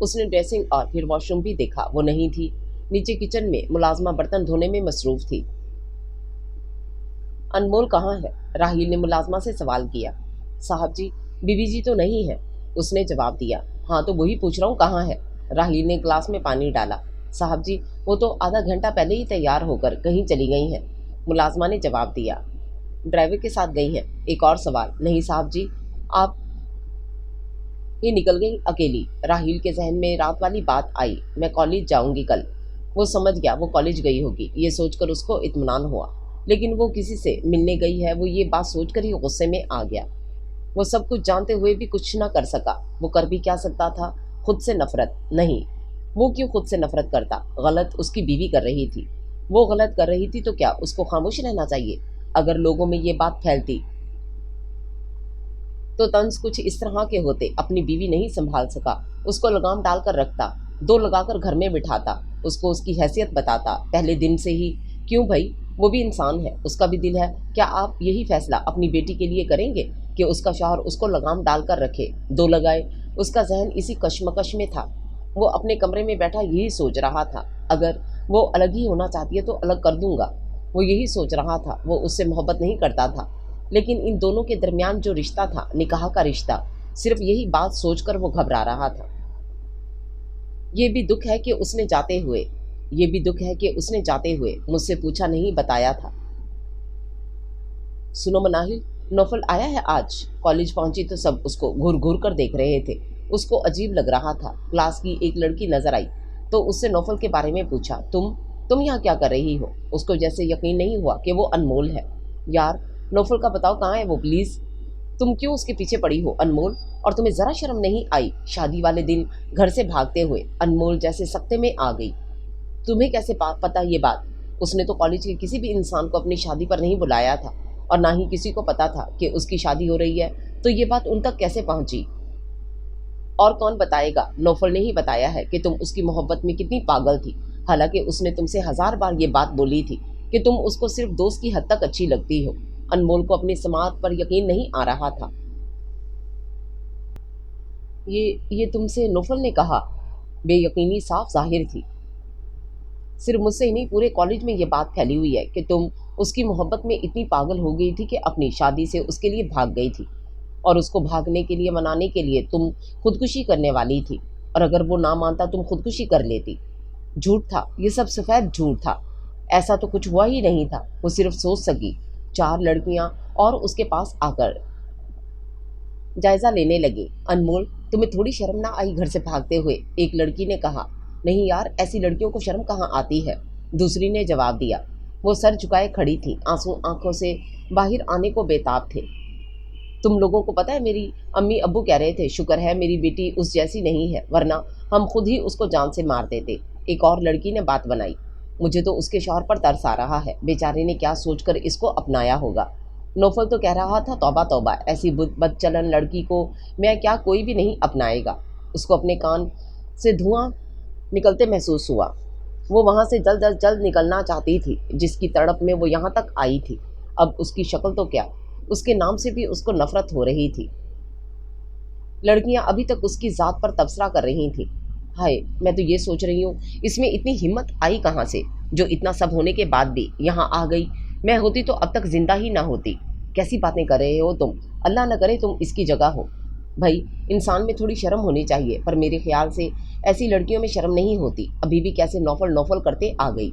उसने ड्रेसिंग और फिर वॉशरूम भी देखा, वो नहीं थी। नीचे किचन में मुलाजमा बर्तन धोने में मसरूफ थी। अनमोल कहाँ है? राहील ने मुलाजमा से सवाल किया। साहब जी, बीबी जी तो नहीं है, उसने जवाब दिया। हाँ तो वही पूछ रहा हूँ, कहाँ है? राहील ने ग्लास में पानी डाला। साहब जी, वो तो आधा घंटा पहले ही तैयार होकर कहीं चली गई हैं, मुलाजमा ने जवाब दिया। ड्राइवर के साथ गई हैं? एक और सवाल। नहीं साहब जी, आप ये निकल गई अकेली। राहील के जहन में रात वाली बात आई। मैं कॉलेज जाऊंगी कल। वो समझ गया वो कॉलेज गई होगी, ये सोचकर उसको इत्मीनान हुआ। लेकिन वो किसी से मिलने गई है, वो ये बात सोचकर ही गुस्से में आ गया। वो सब कुछ जानते हुए भी कुछ न कर सका। वो कर भी क्या सकता था? खुद से नफरत नहीं। वो क्यों खुद से नफरत करता? गलत उसकी बीवी कर रही थी। वो गलत कर रही थी तो क्या उसको खामोश रहना चाहिए? अगर लोगों में ये बात फैलती तो तंज कुछ इस तरह के होते। अपनी बीवी नहीं संभाल सका, उसको लगाम डालकर रखता, 2 लगाकर घर में बिठाता, उसको उसकी हैसियत बताता पहले दिन से ही। क्यों भाई, वो भी इंसान है, उसका भी दिल है। क्या आप यही फैसला अपनी बेटी के लिए करेंगे कि उसका शौहर उसको लगाम डालकर रखे, 2 लगाए? उसका जहन इसी कश्मकश में था। वो अपने कमरे में बैठा यही सोच रहा था, अगर वो अलग ही होना चाहती है तो अलग कर दूंगा। वो यही सोच रहा था। वो उससे मोहब्बत नहीं करता था, लेकिन इन दोनों के दरमियान जो रिश्ता था, निकाह का रिश्ता, सिर्फ यही बात सोचकर वो घबरा रहा था। ये भी दुख है कि उसने जाते हुए मुझसे पूछा नहीं, बताया था। सुनो मनाहिल, नौफल आया है आज? कॉलेज पहुंची तो सब उसको घूर घूर कर देख रहे थे। उसको अजीब लग रहा था। क्लास की एक लड़की नजर आई तो उससे नौफल के बारे में पूछा, तुम यहाँ क्या कर रही हो? उसको जैसे यकीन नहीं हुआ कि वो अनमोल है। यार, नौफल का बताओ कहाँ है वो प्लीज। तुम क्यों उसके पीछे पड़ी हो अनमोल? और तुम्हें जरा शर्म नहीं आई? शादी वाले दिन घर से भागते हुए अनमोल जैसे सख्ते में आ गई। तुम्हें कैसे पता ये बात? उसने तो कॉलेज के किसी भी इंसान को अपनी शादी पर नहीं बुलाया था और ना ही किसी को पता था कि उसकी शादी हो रही है, तो ये बात उन तक कैसे पहुंची? और कौन बताएगा? नौफल ने ही बताया है कि तुम उसकी मोहब्बत में कितनी पागल थी। हालांकि उसने तुमसे 1000 बार ये बात बोली थी कि तुम उसको सिर्फ दोस्त की हद तक अच्छी लगती हो। अनमोल को अपनी समाज पर यकीन नहीं आ रहा था। ये तुमसे नौफल ने कहा? बेयकीनी साफ जाहिर थी। सिर्फ मुझसे ही नहीं, पूरे कॉलेज में ये बात फैली हुई है कि तुम उसकी मोहब्बत में इतनी पागल हो गई थी कि अपनी शादी से उसके लिए भाग गई थी। और उसको भागने के लिए, मनाने के लिए तुम खुदकुशी करने वाली थी। और अगर वो ना मानता तुम खुदकुशी कर लेती। झूठ था, ये सब सफ़ेद झूठ था। ऐसा तो कुछ हुआ ही नहीं था। वो सिर्फ सोच सकी। 4 लड़कियां और उसके पास आकर जायजा लेने लगे। अनमोल, तुम्हें थोड़ी शर्म ना आई घर से भागते हुए? एक लड़की ने कहा। नहीं यार, ऐसी लड़कियों को शर्म कहाँ आती है, दूसरी ने जवाब दिया। वो सर झुकाए खड़ी थी, आंसू आंखों से बाहर आने को बेताब थे। तुम लोगों को पता है, मेरी अम्मी अब्बू कह रहे थे शुक्र है मेरी बेटी उस जैसी नहीं है, वरना हम खुद ही उसको जान से मार देते। एक और लड़की ने बात बनाई। मुझे तो उसके शौहर पर तरस आ रहा है, बेचारे ने क्या सोचकर इसको अपनाया होगा। नौफल तो कह रहा था तौबा तौबा, ऐसी बदचलन लड़की को मैं क्या कोई भी नहीं अपनाएगा। उसको अपने कान से धुआं निकलते महसूस हुआ। वो वहाँ से जल्द अज जल्द निकलना चाहती थी, जिसकी तड़प में वो यहाँ तक आई थी। अब उसकी शक्ल तो क्या, उसके नाम से भी उसको नफरत हो रही थी। लड़कियां अभी तक उसकी ज़ात पर तबसरा कर रही थी। हाय, मैं तो ये सोच रही हूँ इसमें इतनी हिम्मत आई कहाँ से, जो इतना सब होने के बाद भी यहाँ आ गई। मैं होती तो अब तक जिंदा ही ना होती। कैसी बातें कर रहे हो तुम? अल्लाह न करे तुम इसकी जगह हो। भाई, इंसान में थोड़ी शर्म होनी चाहिए, पर मेरे ख्याल से ऐसी लड़कियों में शर्म नहीं होती। अभी भी कैसे नौफल नौफल करते आ गई।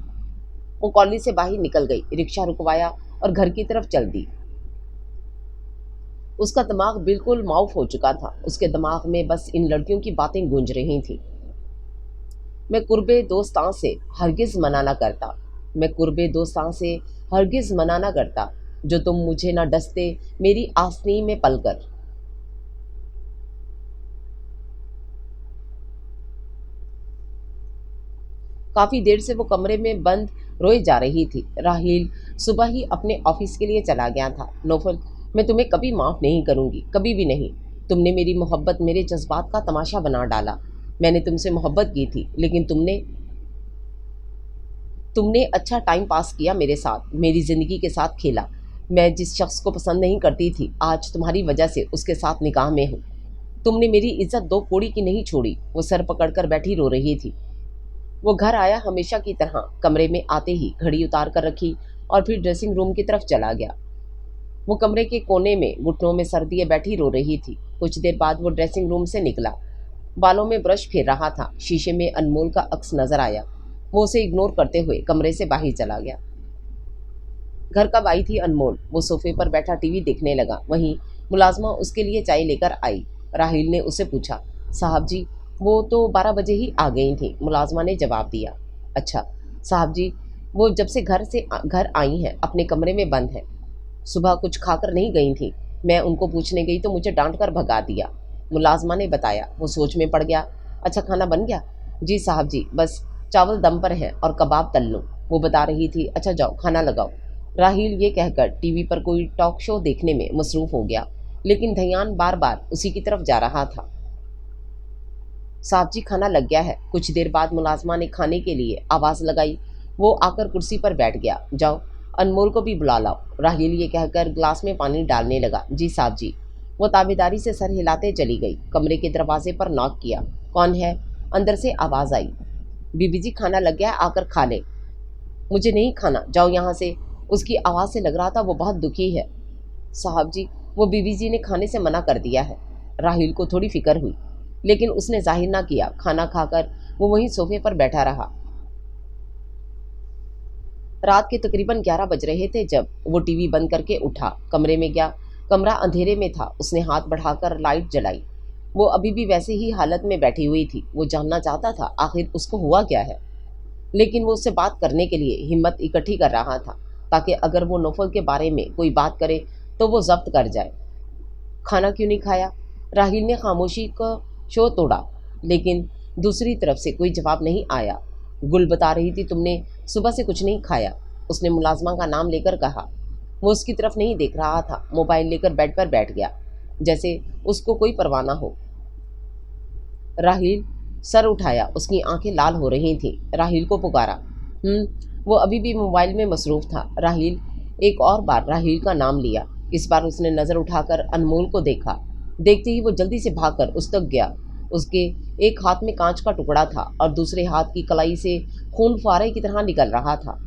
वो कॉलेज से बाहर निकल गई, रिक्शा रुकवाया और घर की तरफ चल दी। उसका दिमाग बिल्कुल माउफ हो चुका था। उसके दिमाग में बस इन लड़कियों की बातें गूंज रही थी। मैं कुर्बे दोस्तां से हरगिज़ मना ना करता। मैं कुर्बे दोस्तां से हरगिज़ मना ना करता, जो तुम मुझे ना डसते मेरी आसनी में पलकर। काफ़ी देर से वो कमरे में बंद रोए जा रही थी। राहील सुबह ही अपने ऑफिस के लिए चला गया था। नौफल, मैं तुम्हें कभी माफ़ नहीं करूँगी, कभी भी नहीं। तुमने मेरी मोहब्बत, मेरे जज्बात का तमाशा बना डाला। मैंने तुमसे मोहब्बत की थी, लेकिन तुमने तुमने अच्छा टाइम पास किया मेरे साथ, मेरी ज़िंदगी के साथ खेला। मैं जिस शख्स को पसंद नहीं करती थी, आज तुम्हारी वजह से उसके साथ निकाह में हूँ। तुमने मेरी इज्जत 2 कौड़ी की नहीं छोड़ी। वो सर पकड़कर बैठी रो रही थी। वो घर आया हमेशा की तरह। कमरे में आते ही घड़ी उतार कर रखी और फिर ड्रेसिंग रूम की तरफ चला गया। वो कमरे के कोने में घुटनों में सर दिए बैठी रो रही थी। कुछ देर बाद वो ड्रेसिंग रूम से निकला। बालों में ब्रश फेर रहा था। शीशे में अनमोल का अक्स नजर आया। वो उसे इग्नोर करते हुए कमरे से बाहर चला गया। घर कब आई थी अनमोल? वो सोफे पर बैठा टीवी देखने लगा। वहीं मुलाजमा उसके लिए चाय लेकर आई। राहिल ने उससे पूछा, साहब जी, वो तो 12 बजे ही आ गई थी, मुलाजमा ने जवाब दिया। अच्छा साहब जी, वो जब से घर आई हैं अपने कमरे में बंद है। सुबह कुछ खाकर नहीं गई थी। मैं उनको पूछने गई तो मुझे डांट कर भगा दिया, मुलाजमा ने बताया। वो सोच में पड़ गया। अच्छा, खाना बन गया? जी साहब जी, बस चावल दम पर हैं और कबाब तल लूँ, वो बता रही थी। अच्छा जाओ खाना लगाओ। राहील ये कहकर टीवी पर कोई टॉक शो देखने में मसरूफ़ हो गया, लेकिन ध्यान बार बार उसी की तरफ जा रहा था। साहब जी, खाना लग गया है। कुछ देर बाद मुलाजमा ने खाने के लिए आवाज़ लगाई। वो आकर कुर्सी पर बैठ गया। जाओ अनमोल को भी बुला लाओ, राहील ये कहकर ग्लास में पानी डालने लगा। जी साहब जी। वो ताबेदारी से सर हिलाते चली गई। कमरे के दरवाजे पर नॉक किया। कौन है? अंदर से आवाज़ आई। बीबी जी, खाना लग गया, आकर खा ले। मुझे नहीं खाना, जाओ यहाँ से। उसकी आवाज़ से लग रहा था वो बहुत दुखी है। साहब जी, वो बीबी जी ने खाने से मना कर दिया है। राहील को थोड़ी फिक्र हुई, लेकिन उसने जाहिर ना किया। खाना खाकर वो वहीं सोफे पर बैठा रहा। रात के तकरीबन 11 बज रहे थे जब वो टीवी बंद करके उठा, कमरे में गया कमरा अंधेरे में था। उसने हाथ बढ़ाकर लाइट जलाई। वो अभी भी वैसे ही हालत में बैठी हुई थी। वो जानना चाहता था आखिर उसको हुआ क्या है, लेकिन वो उससे बात करने के लिए हिम्मत इकट्ठी कर रहा था, ताकि अगर वो नौफल के बारे में कोई बात करे तो वो जब्त कर जाए। खाना क्यों नहीं खाया? राहिल ने खामोशी का शो तोड़ा, लेकिन दूसरी तरफ से कोई जवाब नहीं आया। गुल बता रही थी तुमने सुबह से कुछ नहीं खाया, उसने मुलाजमा का नाम लेकर कहा। वो उसकी तरफ नहीं देख रहा था। मोबाइल लेकर बेड पर बैठ गया, जैसे उसको कोई परवाह ना हो। राहिल सर उठाया, उसकी आंखें लाल हो रही थीं। राहिल को पुकारा। वो अभी भी मोबाइल में मसरूफ़ था। राहिल एक और बार राहिल का नाम लिया। इस बार उसने नज़र उठाकर अनमोल को देखा। देखते ही वो जल्दी से भागकर उस तक गया। उसके एक हाथ में कांच का टुकड़ा था और दूसरे हाथ की कलाई से खून फुआरे की तरह निकल रहा था।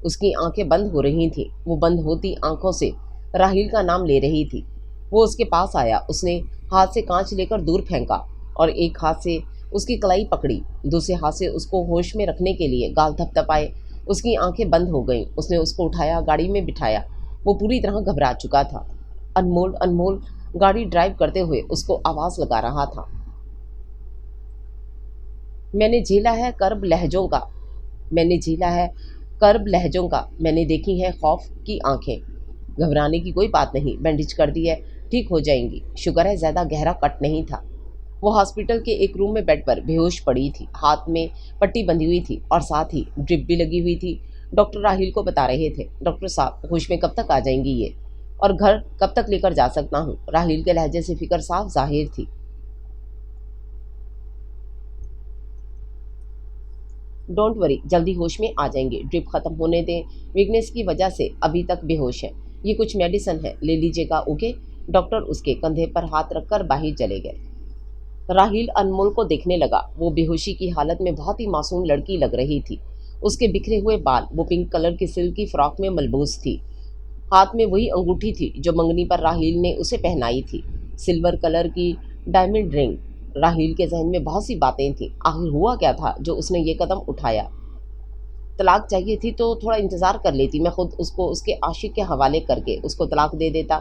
उसकी आंखें बंद हो रही थीं। वो बंद होती आंखों से राहिल का नाम ले रही थी। वो उसके पास आया। उसने हाथ से कांच लेकर दूर फेंका और एक हाथ से उसकी कलाई पकड़ी। दूसरे हाथ से उसको होश में रखने के लिए गाल थपथपाए। उसकी आंखें बंद हो गईं। उसने उसको उठाया, गाड़ी में बिठाया। वो पूरी तरह घबरा चुका था। अनमोल, अनमोल गाड़ी ड्राइव करते हुए उसको आवाज़ लगा रहा था। मैंने झेला है कर्ब लहजों का, मैंने झेला है कर्ब लहजों का, मैंने देखी है खौफ की आंखें। घबराने की कोई बात नहीं, बैंडेज कर दी है, ठीक हो जाएंगी। शुक्र है ज़्यादा गहरा कट नहीं था। वो हॉस्पिटल के एक रूम में बेड पर बेहोश पड़ी थी। हाथ में पट्टी बंधी हुई थी और साथ ही ड्रिप भी लगी हुई थी। डॉक्टर राहिल को बता रहे थे, डॉक्टर साहब होश में कब तक आ जाएंगी ये, और घर कब तक लेकर जा सकता हूँ? राहिल के लहजे से फिक्र साफ जाहिर थी। डोंट वरी, जल्दी होश में आ जाएंगे। ड्रिप ख़त्म होने दें, वीकनेस की वजह से अभी तक बेहोश है। ये कुछ मेडिसिन है, ले लीजिएगा, ओके? डॉक्टर उसके कंधे पर हाथ रखकर बाहर चले गए। राहिल अनमोल को देखने लगा। वो बेहोशी की हालत में बहुत ही मासूम लड़की लग रही थी। उसके बिखरे हुए बाल, वो पिंक कलर की सिल्क की फ्रॉक में मलबूस थी। हाथ में वही अंगूठी थी जो मंगनी पर राहिल ने उसे पहनाई थी, सिल्वर कलर की डायमंड रिंग। राहिल के जहन में बहुत सी बातें थीं। आखिर हुआ क्या था जो उसने ये कदम उठाया? तलाक चाहिए थी तो थोड़ा इंतज़ार कर लेती, मैं खुद उसको उसके आशिक के हवाले करके उसको तलाक दे देता।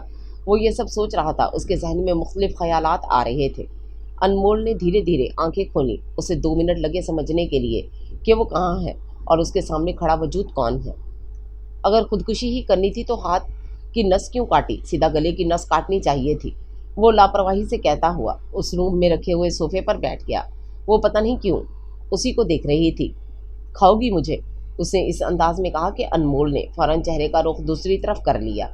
वो ये सब सोच रहा था। उसके जहन में मुख्तलिफ ख्यालात आ रहे थे। अनमोल ने धीरे धीरे आंखें खोली। उसे 2 मिनट लगे समझने के लिए कि वो कहाँ है और उसके सामने खड़ा वजूद कौन है। अगर खुदकुशी ही करनी थी तो हाथ की नस क्यों काटी? सीधा गले की नस काटनी चाहिए थी। वो लापरवाही से कहता हुआ उस रूम में रखे हुए सोफे पर बैठ गया। वो पता नहीं क्यों उसी को देख रही थी। खाओगी मुझे? उसने इस अंदाज में कहा कि अनमोल ने फौरन चेहरे का रुख दूसरी तरफ कर लिया।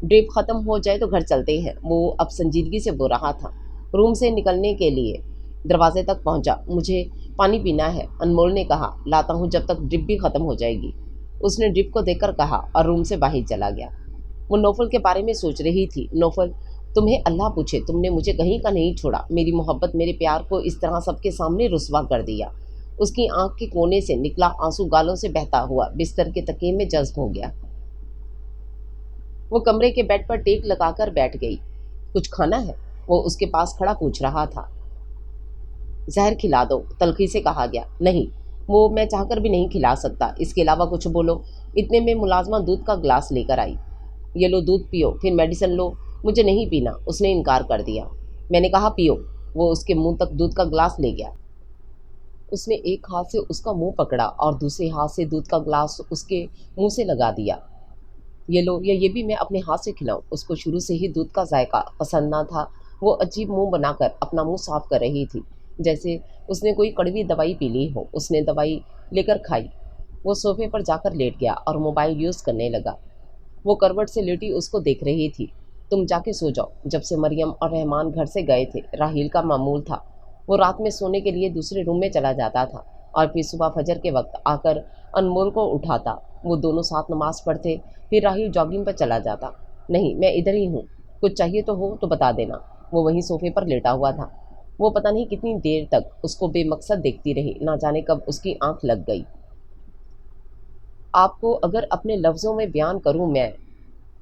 ड्रिप ख़त्म हो जाए तो घर चलते हैं, वो अब संजीदगी से बोल रहा था। रूम से निकलने के लिए दरवाजे तक पहुंचा। मुझे पानी पीना है, अनमोल ने कहा। लाता हूँ जब तक ड्रिप भी ख़त्म हो जाएगी, उसने ड्रिप को देखकर कहा और रूम से बाहर चला गया। वो नौफल के बारे में सोच रही थी। नौफल, तुम्हें अल्लाह पूछे, तुमने मुझे कहीं का नहीं छोड़ा। मेरी मोहब्बत, मेरे प्यार को इस तरह सबके सामने रुस्वा कर दिया। उसकी आंख के कोने से निकला आंसू गालों से बहता हुआ बिस्तर के तकिए में जज्ब हो गया। वो कमरे के बेड पर टेक लगाकर बैठ गई। कुछ खाना है? वो उसके पास खड़ा पूछ रहा था। जहर खिला दो, तलखी से कहा गया। नहीं, वो मैं चाहकर भी नहीं खिला सकता। इसके अलावा कुछ बोलो। इतने में मुलाजमा दूध का गिलास लेकर आई। ये लो, दूध पियो, फिर मेडिसिन लो। मुझे नहीं पीना, उसने इनकार कर दिया। मैंने कहा पियो। वो उसके मुंह तक दूध का गिलास ले गया। उसने एक हाथ से उसका मुंह पकड़ा और दूसरे हाथ से दूध का गिलास उसके मुंह से लगा दिया। ये लो, या ये भी मैं अपने हाथ से खिलाऊं? उसको शुरू से ही दूध का जायका पसंद ना था। वो अजीब मुंह बनाकर अपना मुंह साफ कर रही थी, जैसे उसने कोई कड़वी दवाई पी ली हो। उसने दवाई लेकर खाई। वो सोफे पर जाकर लेट गया और मोबाइल यूज़ करने लगा। वो करवट से लेटी उसको देख रही थी। तुम जाके सो जाओ। जब से मरियम और रहमान घर से गए थे, राहील का मामूल था वो रात में सोने के लिए दूसरे रूम में चला जाता था और फिर सुबह फजर के वक्त आकर अनमोल को उठाता। वो दोनों साथ नमाज पढ़ते। फिर राहील जॉगिंग पर चला जाता। नहीं, मैं इधर ही हूँ, कुछ चाहिए तो हो तो बता देना। वो वहीं सोफे पर लेटा हुआ था। वो पता नहीं कितनी देर तक उसको बेमकसद देखती रही। ना जाने कब उसकी आंख लग गई। आपको अगर अपने लफ्ज़ों में बयान करूँ मैं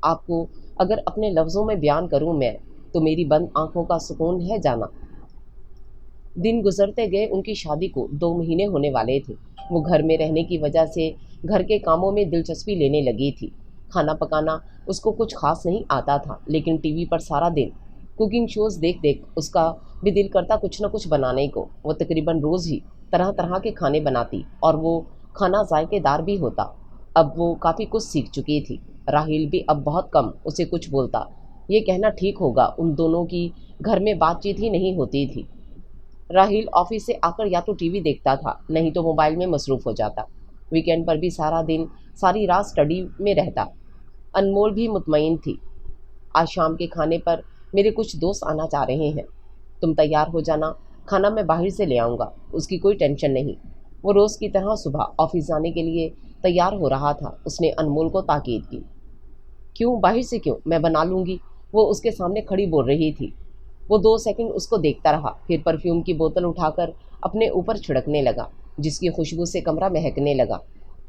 आपको अगर अपने लफ्ज़ों में बयान करूँ मैं तो मेरी बंद आंखों का सुकून है जाना। दिन गुजरते गए। उनकी शादी को 2 महीने होने वाले थे। वो घर में रहने की वजह से घर के कामों में दिलचस्पी लेने लगी थी। کھانا پکانا اس کو کچھ خاص نہیں آتا تھا، لیکن ٹی وی پر سارا دن کوکنگ شوز دیکھ دیکھ اس کا بھی دل کرتا کچھ نہ کچھ بنانے کو۔ وہ تقریباً روز ہی طرح طرح کے کھانے بناتی اور وہ کھانا ذائقے دار بھی ہوتا۔ اب وہ کافی کچھ سیکھ چکی تھی۔ راہیل بھی اب بہت کم اسے کچھ بولتا۔ یہ کہنا ٹھیک ہوگا ان دونوں کی گھر میں بات چیت ہی نہیں ہوتی تھی۔ راہیل آفس سے آ کر یا تو ٹی وی دیکھتا تھا، نہیں تو موبائل میں مصروف ہو جاتا۔ ویکینڈ پر بھی سارا دن ساری رات اسٹڈی میں رہتا۔ انمول بھی مطمئن تھی۔ آج شام کے کھانے پر میرے کچھ دوست آنا چاہ رہے ہیں، تم تیار ہو جانا، کھانا میں باہر سے لے آؤں گا۔ اس کی کوئی ٹینشن نہیں، وہ روز کی طرح صبح آفس جانے کے لیے تیار ہو رہا تھا۔ اس نے انمول کو تاکید کی۔ کیوں باہر سے کیوں، میں بنا لوں گی، وہ اس کے سامنے کھڑی بول رہی تھی۔ وہ 2 سیکنڈ اس کو دیکھتا رہا، پھر پرفیوم کی بوتل اٹھا کر اپنے اوپر چھڑکنے لگا، جس کی خوشبو سے کمرہ مہکنے لگا۔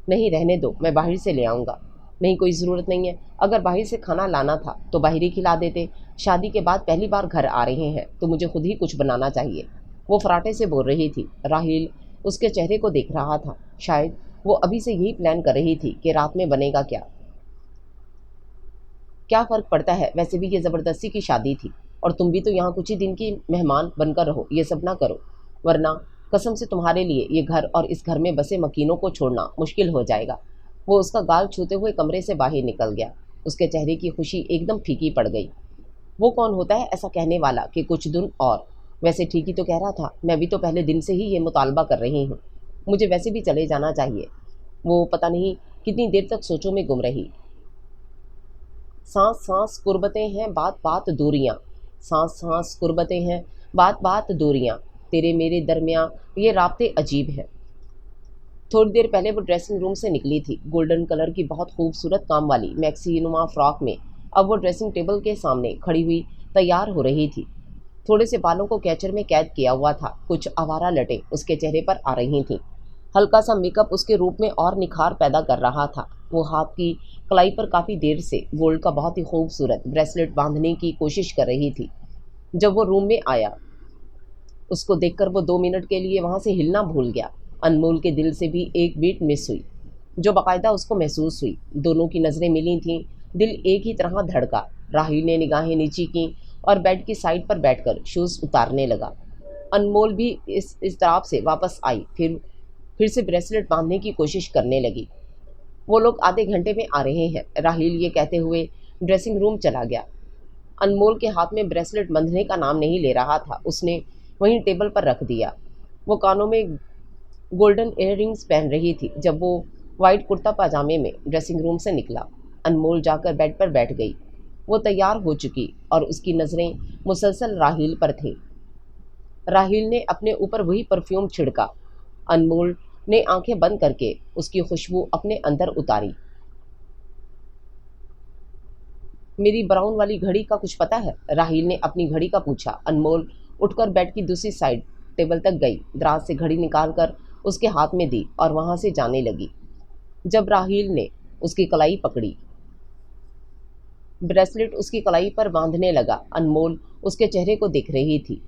نہیں رہنے دو، میں باہر سے لے آؤں گا۔ نہیں کوئی ضرورت نہیں ہے، اگر باہر سے کھانا لانا تھا تو باہر ہی کھلا دیتے، شادی کے بعد پہلی بار گھر آ رہے ہیں تو مجھے خود ہی کچھ بنانا چاہیے، وہ فراٹے سے بول رہی تھی۔ راہیل اس کے چہرے کو دیکھ رہا تھا، شاید وہ ابھی سے یہی پلان کر رہی تھی کہ رات میں بنے گا کیا فرق پڑتا ہے، ویسے بھی یہ زبردستی کی شادی تھی اور تم بھی تو یہاں کچھ ہی دن کی مہمان بن کر رہو، یہ سب نہ کرو، ورنہ قسم سے تمہارے لیے یہ گھر اور اس گھر میں بسے مکینوں کو چھوڑنا مشکل ہو جائے گا۔ وہ اس کا گال چھوتے ہوئے کمرے سے باہر نکل گیا۔ اس کے چہرے کی خوشی ایک دم پھیکی پڑ گئی۔ وہ کون ہوتا ہے ایسا کہنے والا کہ کچھ دن اور، ویسے ٹھیک ہی تو کہہ رہا تھا، میں بھی تو پہلے دن سے ہی یہ مطالبہ کر رہی ہوں، مجھے ویسے بھی چلے جانا چاہیے۔ وہ پتہ نہیں کتنی دیر تک سوچوں میں گم رہی۔ سانس سانس قربتیں ہیں بات بات دوریاں، سانس سانس قربتیں ہیں بات بات دوریاں، تیرے میرے درمیاں یہ رابطے عجیب ہیں۔ تھوڑی دیر پہلے وہ ڈریسنگ روم سے نکلی تھی، گولڈن کلر کی بہت خوبصورت کام والی میکسی نما فراک میں۔ اب وہ ڈریسنگ ٹیبل کے سامنے کھڑی ہوئی تیار ہو رہی تھی۔ تھوڑے سے بالوں کو کیچر میں قید کیا ہوا تھا، کچھ آوارہ لٹیں اس کے چہرے پر آ رہی تھیں۔ ہلکا سا میک اپ اس کے روپ میں اور نکھار پیدا کر رہا تھا۔ وہ ہاتھ کی کلائی پر کافی دیر سے گولڈ کا بہت ہی خوبصورت بریسلٹ باندھنے کی کوشش کر رہی تھی۔ جب وہ روم میں آیا، اس کو دیکھ کر وہ 2 منٹ کے لیے وہاں سے ہلنا بھول گیا۔ انمول کے دل سے بھی ایک بیٹ مس ہوئی، جو باقاعدہ اس کو محسوس ہوئی۔ دونوں کی نظریں ملی تھیں، دل ایک ہی طرح دھڑکا۔ راہیل نے نگاہیں نیچی کیں اور بیڈ کی سائڈ پر بیٹھ کر شوز اتارنے لگا۔ انمول بھی اس اضطراب سے واپس آئی، پھر سے بریسلٹ باندھنے کی کوشش کرنے لگی۔ وہ لوگ آدھے گھنٹے میں آ رہے ہیں، راہیل یہ کہتے ہوئے ڈریسنگ روم چلا گیا۔ انمول کے ہاتھ میں بریسلٹ بندھنے کا نام نہیں لے رہا تھا، اس نے وہیں ٹیبل پر رکھ دیا۔ وہ کانوں میں گولڈن ایئر رنگز پہن رہی تھی جب وہ وائٹ کرتا پاجامے میں ڈریسنگ روم سے نکلا۔ انمول جا کر بیڈ پر بیٹھ گئی۔ وہ تیار ہو چکی اور اس کی نظریں مسلسل راہیل پر تھیں۔ راہیل نے اپنے اوپر وہی پرفیوم چھڑکا۔ انمول نے آنکھیں بند کر کے اس کی خوشبو اپنے اندر اتاری۔ میری براؤن والی گھڑی کا کچھ پتہ ہے؟ راہیل نے اپنی گھڑی کا پوچھا۔ انمول اٹھ کر بیڈ کی دوسری سائڈ ٹیبل تک گئی، دراز سے گھڑی نکال کر اس کے ہاتھ میں دی اور وہاں سے جانے لگی۔ جب راہیل نے اس کی کلائی پکڑی، بریسلٹ اس کی کلائی پر باندھنے لگا۔ انمول اس کے چہرے کو دیکھ رہی تھی۔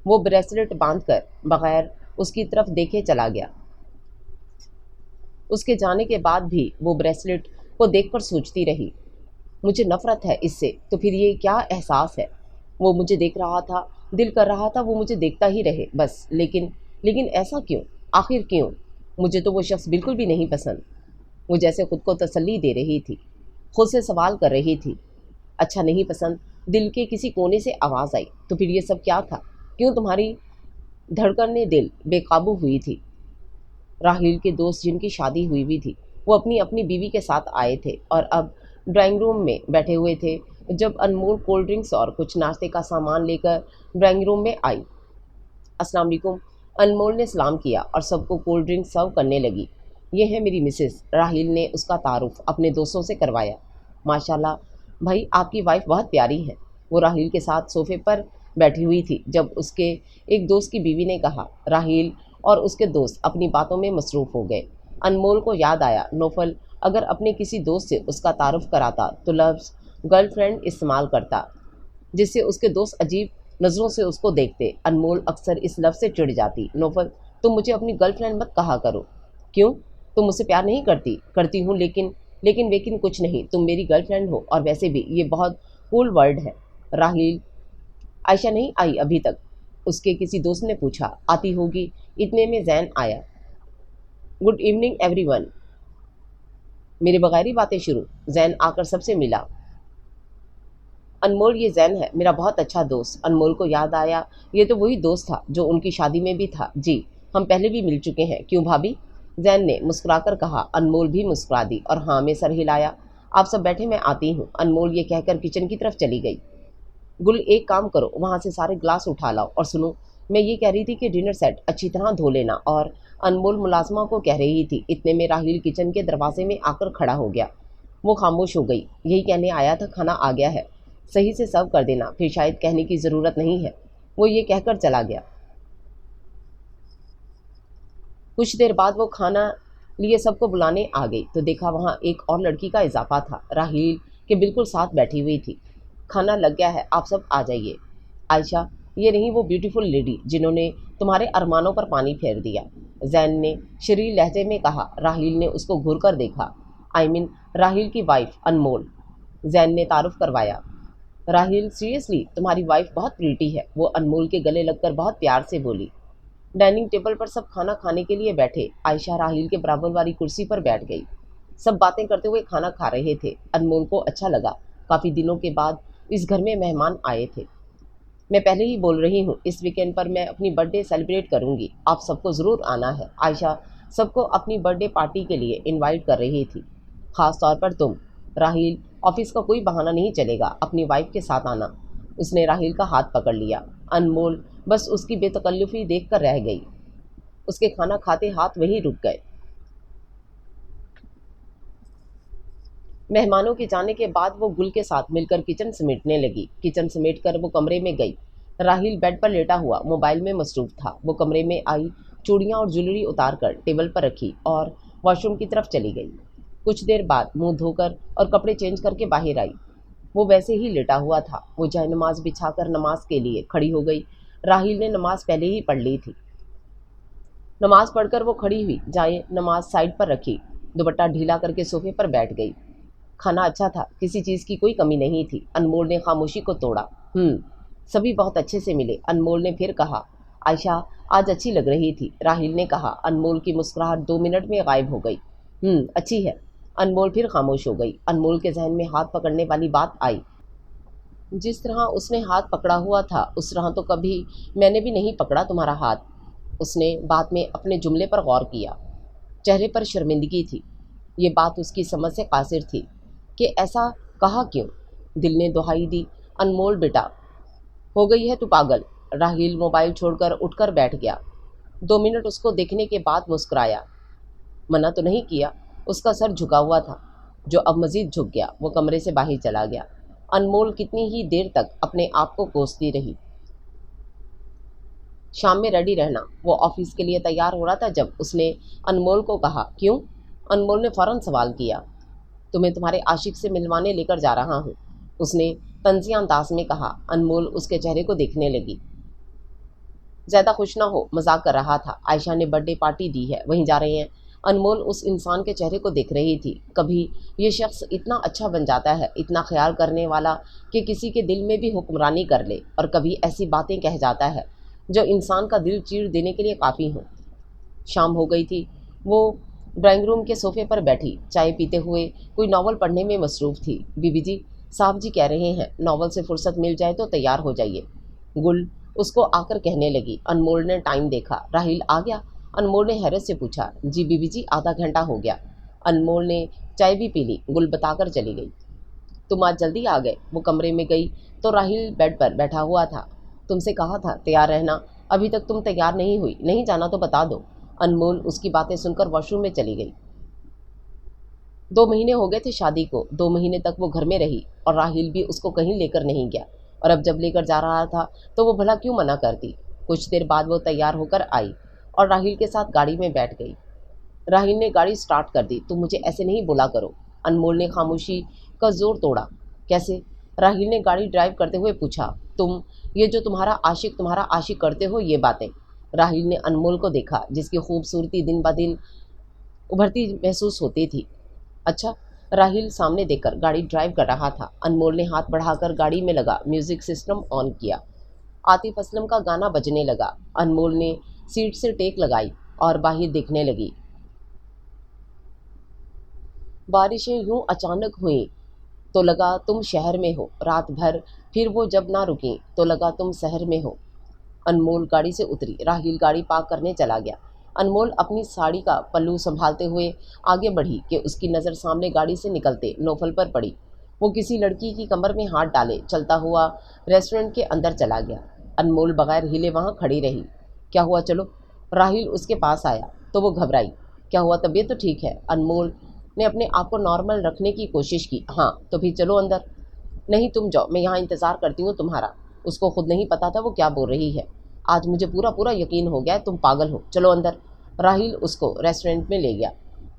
وہ بریسلٹ باندھ کر بغیر اس کی طرف دیکھے چلا گیا۔ اس کے جانے کے بعد بھی وہ بریسلٹ کو دیکھ کر سوچتی رہی، مجھے نفرت ہے اس سے، تو پھر یہ کیا احساس ہے؟ وہ مجھے دیکھ رہا تھا، دل کر رہا تھا وہ مجھے دیکھتا ہی رہے بس، لیکن ایسا کیوں؟ آخر کیوں؟ مجھے تو وہ شخص بالکل بھی نہیں پسند۔ وہ جیسے خود کو تسلی دے رہی تھی، خود سے سوال کر رہی تھی۔ اچھا نہیں پسند؟ دل کے کسی کونے سے آواز آئی، تو پھر یہ سب کیا تھا؟ کیوں تمہاری دھڑکنیں دل بے قابو ہوئی تھی؟ راہیل کے دوست جن کی شادی ہوئی بھی تھی، وہ اپنی بیوی کے ساتھ آئے تھے اور اب ڈرائنگ روم میں بیٹھے ہوئے تھے۔ جب انمول کولڈ ڈرنکس اور کچھ ناشتے کا سامان لے کر ڈرائنگ روم میں آئی، السلام علیکم، انمول نے سلام کیا اور سب کو کولڈ ڈرنک سرو کرنے لگی۔ یہ ہے میری مسز، راہیل نے اس کا تعارف اپنے دوستوں سے کروایا۔ ماشاءاللہ بھائی، آپ کی وائف بہت پیاری ہے، وہ راہیل کے ساتھ صوفے پر بیٹھی ہوئی تھی جب اس کے ایک دوست کی بیوی نے کہا۔ راہیل اور اس کے دوست اپنی باتوں میں مصروف ہو گئے۔ انمول کو یاد آیا، نوفل اگر اپنے کسی دوست سے اس کا تعارف کراتا تو لفظ گرل فرینڈ استعمال کرتا، جس سے اس کے دوست عجیب نظروں سے اس کو دیکھتے۔ انمول اکثر اس لفظ سے چڑ جاتی۔ نوفل، تم مجھے اپنی گرل فرینڈ مت کہا کرو۔ کیوں؟ تم مجھ سے پیار نہیں کرتی؟ کرتی ہوں، لیکن لیکن کچھ نہیں، تم میری گرل فرینڈ ہو، اور ویسے بھی یہ بہت کول ورڈ ہے۔ راہیل، عائشہ نہیں آئی ابھی تک؟ اس کے کسی دوست نے پوچھا۔ آتی ہوگی۔ اتنے میں زین آیا۔ Good evening every one. میرے بغیر ہی باتیں شروع۔ زین آ کر سب سے ملا۔ انمول، یہ زین ہے، میرا بہت اچھا دوست۔ انمول کو یاد آیا، یہ تو وہی دوست تھا جو ان کی شادی میں بھی تھا۔ جی، ہم پہلے بھی مل چکے ہیں۔ کیوں بھابھی؟ زین نے مسکرا کر کہا۔ انمول بھی مسکرا دی اور ہاں میں سر ہلایا۔ آپ سب بیٹھے، میں آتی ہوں۔ انمول یہ کہہ کر کچن کی طرف چلی گئی۔ گل، ایک کام کرو، وہاں سے سارے گلاس اٹھا لاؤ، اور سنو، میں یہ کہہ رہی تھی کہ ڈنر سیٹ اچھی طرح دھو لینا۔ اور انمول ملازمہ کو کہہ رہی تھی۔ اتنے میں راہیل کچن کے دروازے میں آ کر کھڑا ہو گیا۔ وہ خاموش ہو گئی۔ یہی کہنے آیا تھا، کھانا آ گیا ہے، صحیح سے سرو کر دینا، پھر شاید کہنے کی ضرورت نہیں ہے۔ وہ یہ کہہ کر چلا گیا۔ کچھ دیر بعد وہ کھانا لیے سب کو بلانے آ گئی تو دیکھا وہاں ایک اور لڑکی کا اضافہ تھا، راہیل کے بالکل ساتھ بیٹھی ہوئی تھی۔ کھانا لگ گیا ہے، آپ سب آ جائیے۔ عائشہ، یہ نہیں وہ بیوٹیفل لیڈی جنہوں نے تمہارے ارمانوں پر پانی پھیر دیا، زین نے شریر لہجے میں کہا۔ راہیل نے اس کو گھور کر دیکھا۔ راہیل کی وائف انمول، زین نے تعارف کروایا۔ راہیل، سیریسلی تمہاری وائف بہت پریٹی ہے، وہ انمول کے گلے لگ کر بہت پیار سے بولی۔ ڈائننگ ٹیبل پر سب کھانا کھانے کے لیے بیٹھے۔ عائشہ راہیل کے برابر والی کرسی پر بیٹھ گئی۔ سب باتیں کرتے ہوئے کھانا کھا رہے تھے۔ انمول کو اچھا لگا، کافی دنوں کے بعد اس گھر میں مہمان آئے تھے۔ میں پہلے ہی بول رہی ہوں، اس ویکینڈ پر میں اپنی برتھ ڈے سیلیبریٹ کروں گی، آپ سب کو ضرور آنا ہے۔ عائشہ سب کو اپنی برتھ ڈے پارٹی کے لیے انوائٹ کر رہی تھی، خاص طور پر تم۔ راہیل، آفس کا کوئی بہانہ نہیں چلے گا، اپنی وائف کے ساتھ آنا۔ اس نے راہیل کا ہاتھ پکڑ لیا۔ انمول بس اس کی بے تکلفی دیکھ کر رہ گئی۔ اس کے کھانا کھاتے ہاتھ وہیں رک گئے۔ مہمانوں کے جانے کے بعد وہ گل کے ساتھ مل کر کچن سمیٹنے لگی۔ کچن سمیٹ کر وہ کمرے میں گئی۔ راہیل بیڈ پر لیٹا ہوا موبائل میں مصروف تھا۔ وہ کمرے میں آئی، چوڑیاں اور جویلری اتار کر ٹیبل پر رکھی اور واش روم کی طرف چلی گئی۔ کچھ دیر بعد منہ دھو کر اور کپڑے چینج کر کے باہر آئی۔ وہ ویسے ہی لیٹا ہوا تھا۔ وہ جائے نماز بچھا کر نماز کے لیے کھڑی ہو گئی۔ راہیل نے نماز پہلے ہی پڑھ لی تھی۔ نماز پڑھ کر وہ کھڑی ہوئی، جائے نماز سائڈ پر رکھی، دوپٹہ ڈھیلا کر کے صوفے پر بیٹھ گئی۔ کھانا اچھا تھا، کسی چیز کی کوئی کمی نہیں تھی۔ انمول نے خاموشی کو توڑا۔ سبھی بہت اچھے سے ملے، انمول نے پھر کہا۔ عائشہ آج اچھی لگ رہی تھی، راہیل نے کہا۔ انمول کی مسکراہٹ 2 منٹ میں غائب ہو گئی۔ اچھی ہے۔ انمول پھر خاموش ہو گئی۔ انمول کے ذہن میں ہاتھ پکڑنے والی بات آئی۔ جس طرح اس نے ہاتھ پکڑا ہوا تھا اس طرح تو کبھی میں نے بھی نہیں پکڑا تمہارا ہاتھ۔ اس نے بعد میں اپنے جملے پر غور کیا۔ چہرے پر شرمندگی تھی۔ یہ بات اس کی سمجھ سے قاصر تھی کہ ایسا کہا کیوں۔ دل نے دہائی دی، انمول بیٹا، ہو گئی ہے تو پاگل۔ راہیل موبائل چھوڑ کر اٹھ کر بیٹھ گیا۔ 2 منٹ اس کو دیکھنے کے بعد مسکرایا۔ منع تو نہیں کیا؟ اس کا سر جھکا ہوا تھا جو اب مزید جھک گیا۔ وہ کمرے سے باہر چلا گیا۔ انمول کتنی ہی دیر تک اپنے آپ کو کوستی رہی۔ شام میں ریڈی رہنا۔ وہ آفس کے لیے تیار ہو رہا تھا جب اس نے انمول کو کہا۔ کیوں؟ انمول نے فوراً سوال کیا۔ تمہیں تمہارے عاشق سے ملوانے لے کر جا رہا ہوں، اس نے طنزیہ انداز میں کہا۔ انمول اس کے چہرے کو دیکھنے لگی۔ زیادہ خوش نہ ہو، مذاق کر رہا تھا۔ عائشہ نے برتھ ڈے پارٹی دی ہے، وہیں جا رہے ہیں۔ انمول اس انسان کے چہرے کو دیکھ رہی تھی۔ کبھی یہ شخص اتنا اچھا بن جاتا ہے، اتنا خیال کرنے والا کہ کسی کے دل میں بھی حکمرانی کر لے، اور کبھی ایسی باتیں کہہ جاتا ہے جو انسان کا دل چیر دینے کے لیے کافی ہوں۔ شام ہو گئی تھی۔ وہ ڈرائنگ روم کے صوفے پر بیٹھی چائے پیتے ہوئے کوئی ناول پڑھنے میں مصروف تھی۔ بی بی جی، صاحب جی کہہ رہے ہیں ناول سے فرصت مل جائے تو تیار ہو جائیے، گل اس کو آ کر کہنے لگی۔ انمول نے ٹائم دیکھا۔ راہیل آ گیا؟ انمول نے حیرت سے پوچھا۔ جی بی بی جی، آدھا گھنٹہ ہو گیا۔ انمول نے چائے بھی پی لی، گل بتا کر چلی گئی۔ تم آج جلدی آ گئے؟ وہ کمرے میں گئی تو راہیل بیڈ پر بیٹھا ہوا تھا۔ تم سے کہا تھا تیار رہنا، ابھی تک تم تیار نہیں ہوئی، نہیں جانا تو بتا دو۔ انمول اس کی باتیں سن کر واش روم میں چلی گئی۔ 2 مہینے ہو گئے تھے شادی کو۔ 2 مہینے تک وہ گھر میں رہی اور راہیل بھی اس کو کہیں لے کر نہیں گیا، اور اب جب لے کر جا رہا تھا تو وہ بھلا کیوں منع کرتی۔ کچھ دیر بعد وہ تیار ہو کر آئی اور راہیل کے ساتھ گاڑی میں بیٹھ گئی۔ راہیل نے گاڑی سٹارٹ کر دی۔ تم مجھے ایسے نہیں بولا کرو۔ انمول نے خاموشی کا زور توڑا۔ کیسے؟ راہیل نے گاڑی ڈرائیو کرتے ہوئے پوچھا۔ تم یہ جو تمہارا عاشق کرتے ہو یہ باتیں۔ راہیل نے انمول کو دیکھا جس کی خوبصورتی دن بدن ابھرتی محسوس ہوتی تھی۔ اچھا، राहिल सामने देखकर गाड़ी ड्राइव कर रहा था। अनमोल ने हाथ बढ़ाकर गाड़ी में लगा म्यूजिक सिस्टम ऑन किया। आतिफ असलम का गाना बजने लगा। अनमोल ने सीट से टेक लगाई और बाहर देखने लगी। बारिशें यूं अचानक हुई तो लगा तुम शहर में हो रात भर, फिर वो जब ना रुकी तो लगा तुम शहर में हो। अनमोल गाड़ी से उतरी। राहिल गाड़ी पार्क करने चला गया। अनमोल अपनी साड़ी का पल्लू संभालते हुए आगे बढ़ी कि उसकी नज़र सामने गाड़ी से निकलते नौफल पर पड़ी। वो किसी लड़की की कमर में हाथ डाले चलता हुआ रेस्टोरेंट के अंदर चला गया। अनमोल बगैर हिले वहाँ खड़ी रही। क्या हुआ, चलो। राहिल उसके पास आया तो वो घबराई। क्या हुआ, तबीयत तो ठीक है? अनमोल ने अपने आप को नॉर्मल रखने की कोशिश की। हाँ तो फिर चलो अंदर। नहीं तुम जाओ, मैं यहाँ इंतज़ार करती हूँ तुम्हारा। उसको खुद नहीं पता था वो क्या बोल रही है। आज मुझे पूरा पूरा यकीन हो गया है तुम पागल हो, चलो अंदर। राहिल उसको रेस्टोरेंट में ले गया।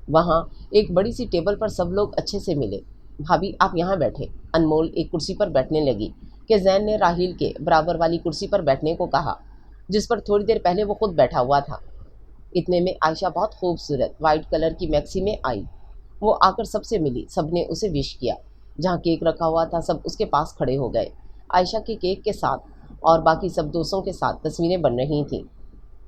वहाँ एक बड़ी सी टेबल पर सब लोग अच्छे से मिले। भाभी आप यहाँ बैठे। अनमोल एक कुर्सी पर बैठने लगी कि जैन ने राहिल के बराबर वाली कुर्सी पर बैठने को कहा, जिस पर थोड़ी देर पहले वो खुद बैठा हुआ था। इतने में आयशा बहुत खूबसूरत वाइट कलर की मैक्सी में आई। वो आकर सबसे मिली। सबने उसे विश किया। जहाँ केक रखा हुआ था सब उसके पास खड़े हो गए। आयशा के केक के साथ और बाकी सब दोस्तों के साथ तस्वीरें बन रही थीं।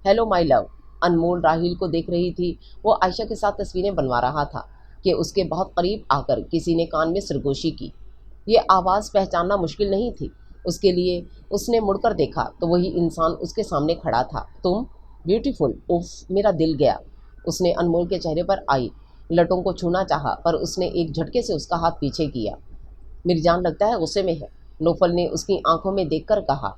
Hello my love. Anmol Rahil को देख रही थी। वो आयशा के साथ तस्वीरें बनवा रहा था कि उसके बहुत करीब आकर किसी ने कान में सरगोशी की। ये आवाज़ पहचानना मुश्किल नहीं थी उसके लिए। उसने मुड़कर देखा तो वही इंसान उसके सामने खड़ा था। तुम ब्यूटीफुल। उफ, मेरा दिल गया। उसने अनमोल के चेहरे पर आई लटों को छूना चाहा पर उसने एक झटके से उसका हाथ पीछे किया। मेरी जान लगता है गुस्से में है, नौफल ने उसकी आंखों में देखकर कहा।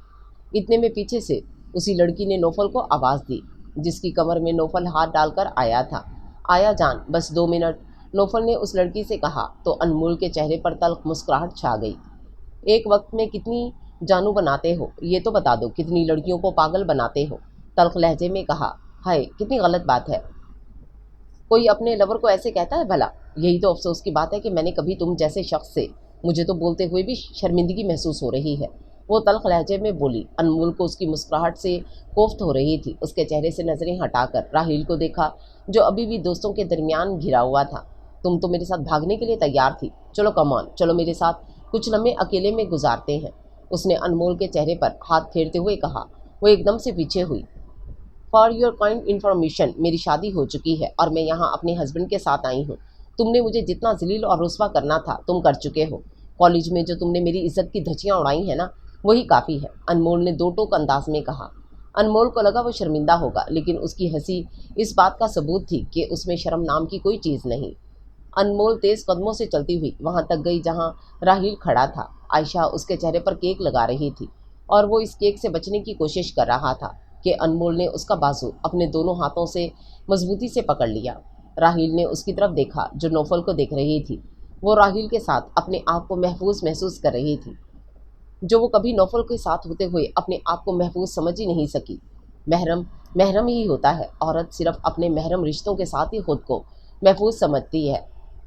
इतने में पीछे से उसी लड़की ने नौफल को आवाज़ दी जिसकी कमर में नौफल हाथ डालकर आया था। आया जान, बस 2 मिनट, नौफल ने उस लड़की से कहा तो अनमोल के चेहरे पर तल्ख मुस्कुराहट छा गई। एक वक्त में कितनी जानू बनाते हो ये तो बता दो, कितनी लड़कियों को पागल बनाते हो। तल्ख लहजे में कहा। हाय कितनी गलत बात है, कोई अपने लवर को ऐसे कहता है भला? यही तो अफसोस की बात है कि मैंने कभी तुम जैसे शख्स से, मुझे तो बोलते हुए भी शर्मिंदगी महसूस हो रही है, वो तल्ख लहजे में बोली। अनमोल को उसकी मुस्कुराहट से कोफ्त हो रही थी। उसके चेहरे से नज़रें हटाकर राहिल को देखा जो अभी भी दोस्तों के दरमियान घिरा हुआ था। तुम तो मेरे साथ भागने के लिए तैयार थी, चलो कम ऑन, चलो मेरे साथ कुछ लम्हे अकेले में गुजारते हैं। उसने अनमोल के चेहरे पर हाथ फेरते हुए कहा। वो एकदम से पीछे हुई। फॉर योर काइंड इन्फॉर्मेशन, मेरी शादी हो चुकी है और मैं यहाँ अपने हस्बैंड के साथ आई हूँ। तुमने मुझे जितना जलील और रुस्वा करना था तुम कर चुके हो। कॉलेज में जो तुमने मेरी इज्जत की धज्जियाँ उड़ाई हैं ना, वही काफ़ी है, अनमोल ने दो टोक अंदाज में कहा। अनमोल को लगा वो शर्मिंदा होगा, लेकिन उसकी हंसी इस बात का सबूत थी कि उसमें शर्म नाम की कोई चीज़ नहीं। अनमोल तेज़ कदमों से चलती हुई वहाँ तक गई जहाँ राहिल खड़ा था। आयशा उसके चेहरे पर केक लगा रही थी और वो इस केक से बचने की कोशिश कर रहा था कि अनमोल ने उसका बाजू अपने दोनों हाथों से मजबूती से पकड़ लिया। राहिल ने उसकी तरफ देखा जो नौफल को देख रही थी। वो राहिल के साथ अपने आप को महफूज महसूस कर रही थी, जो वो कभी नौफल के साथ होते हुए अपने आप को महफूज समझ ही नहीं सकी। महरम महरम ही होता है। औरत सिर्फ अपने महरम रिश्तों के साथ ही खुद को महफूज समझती है।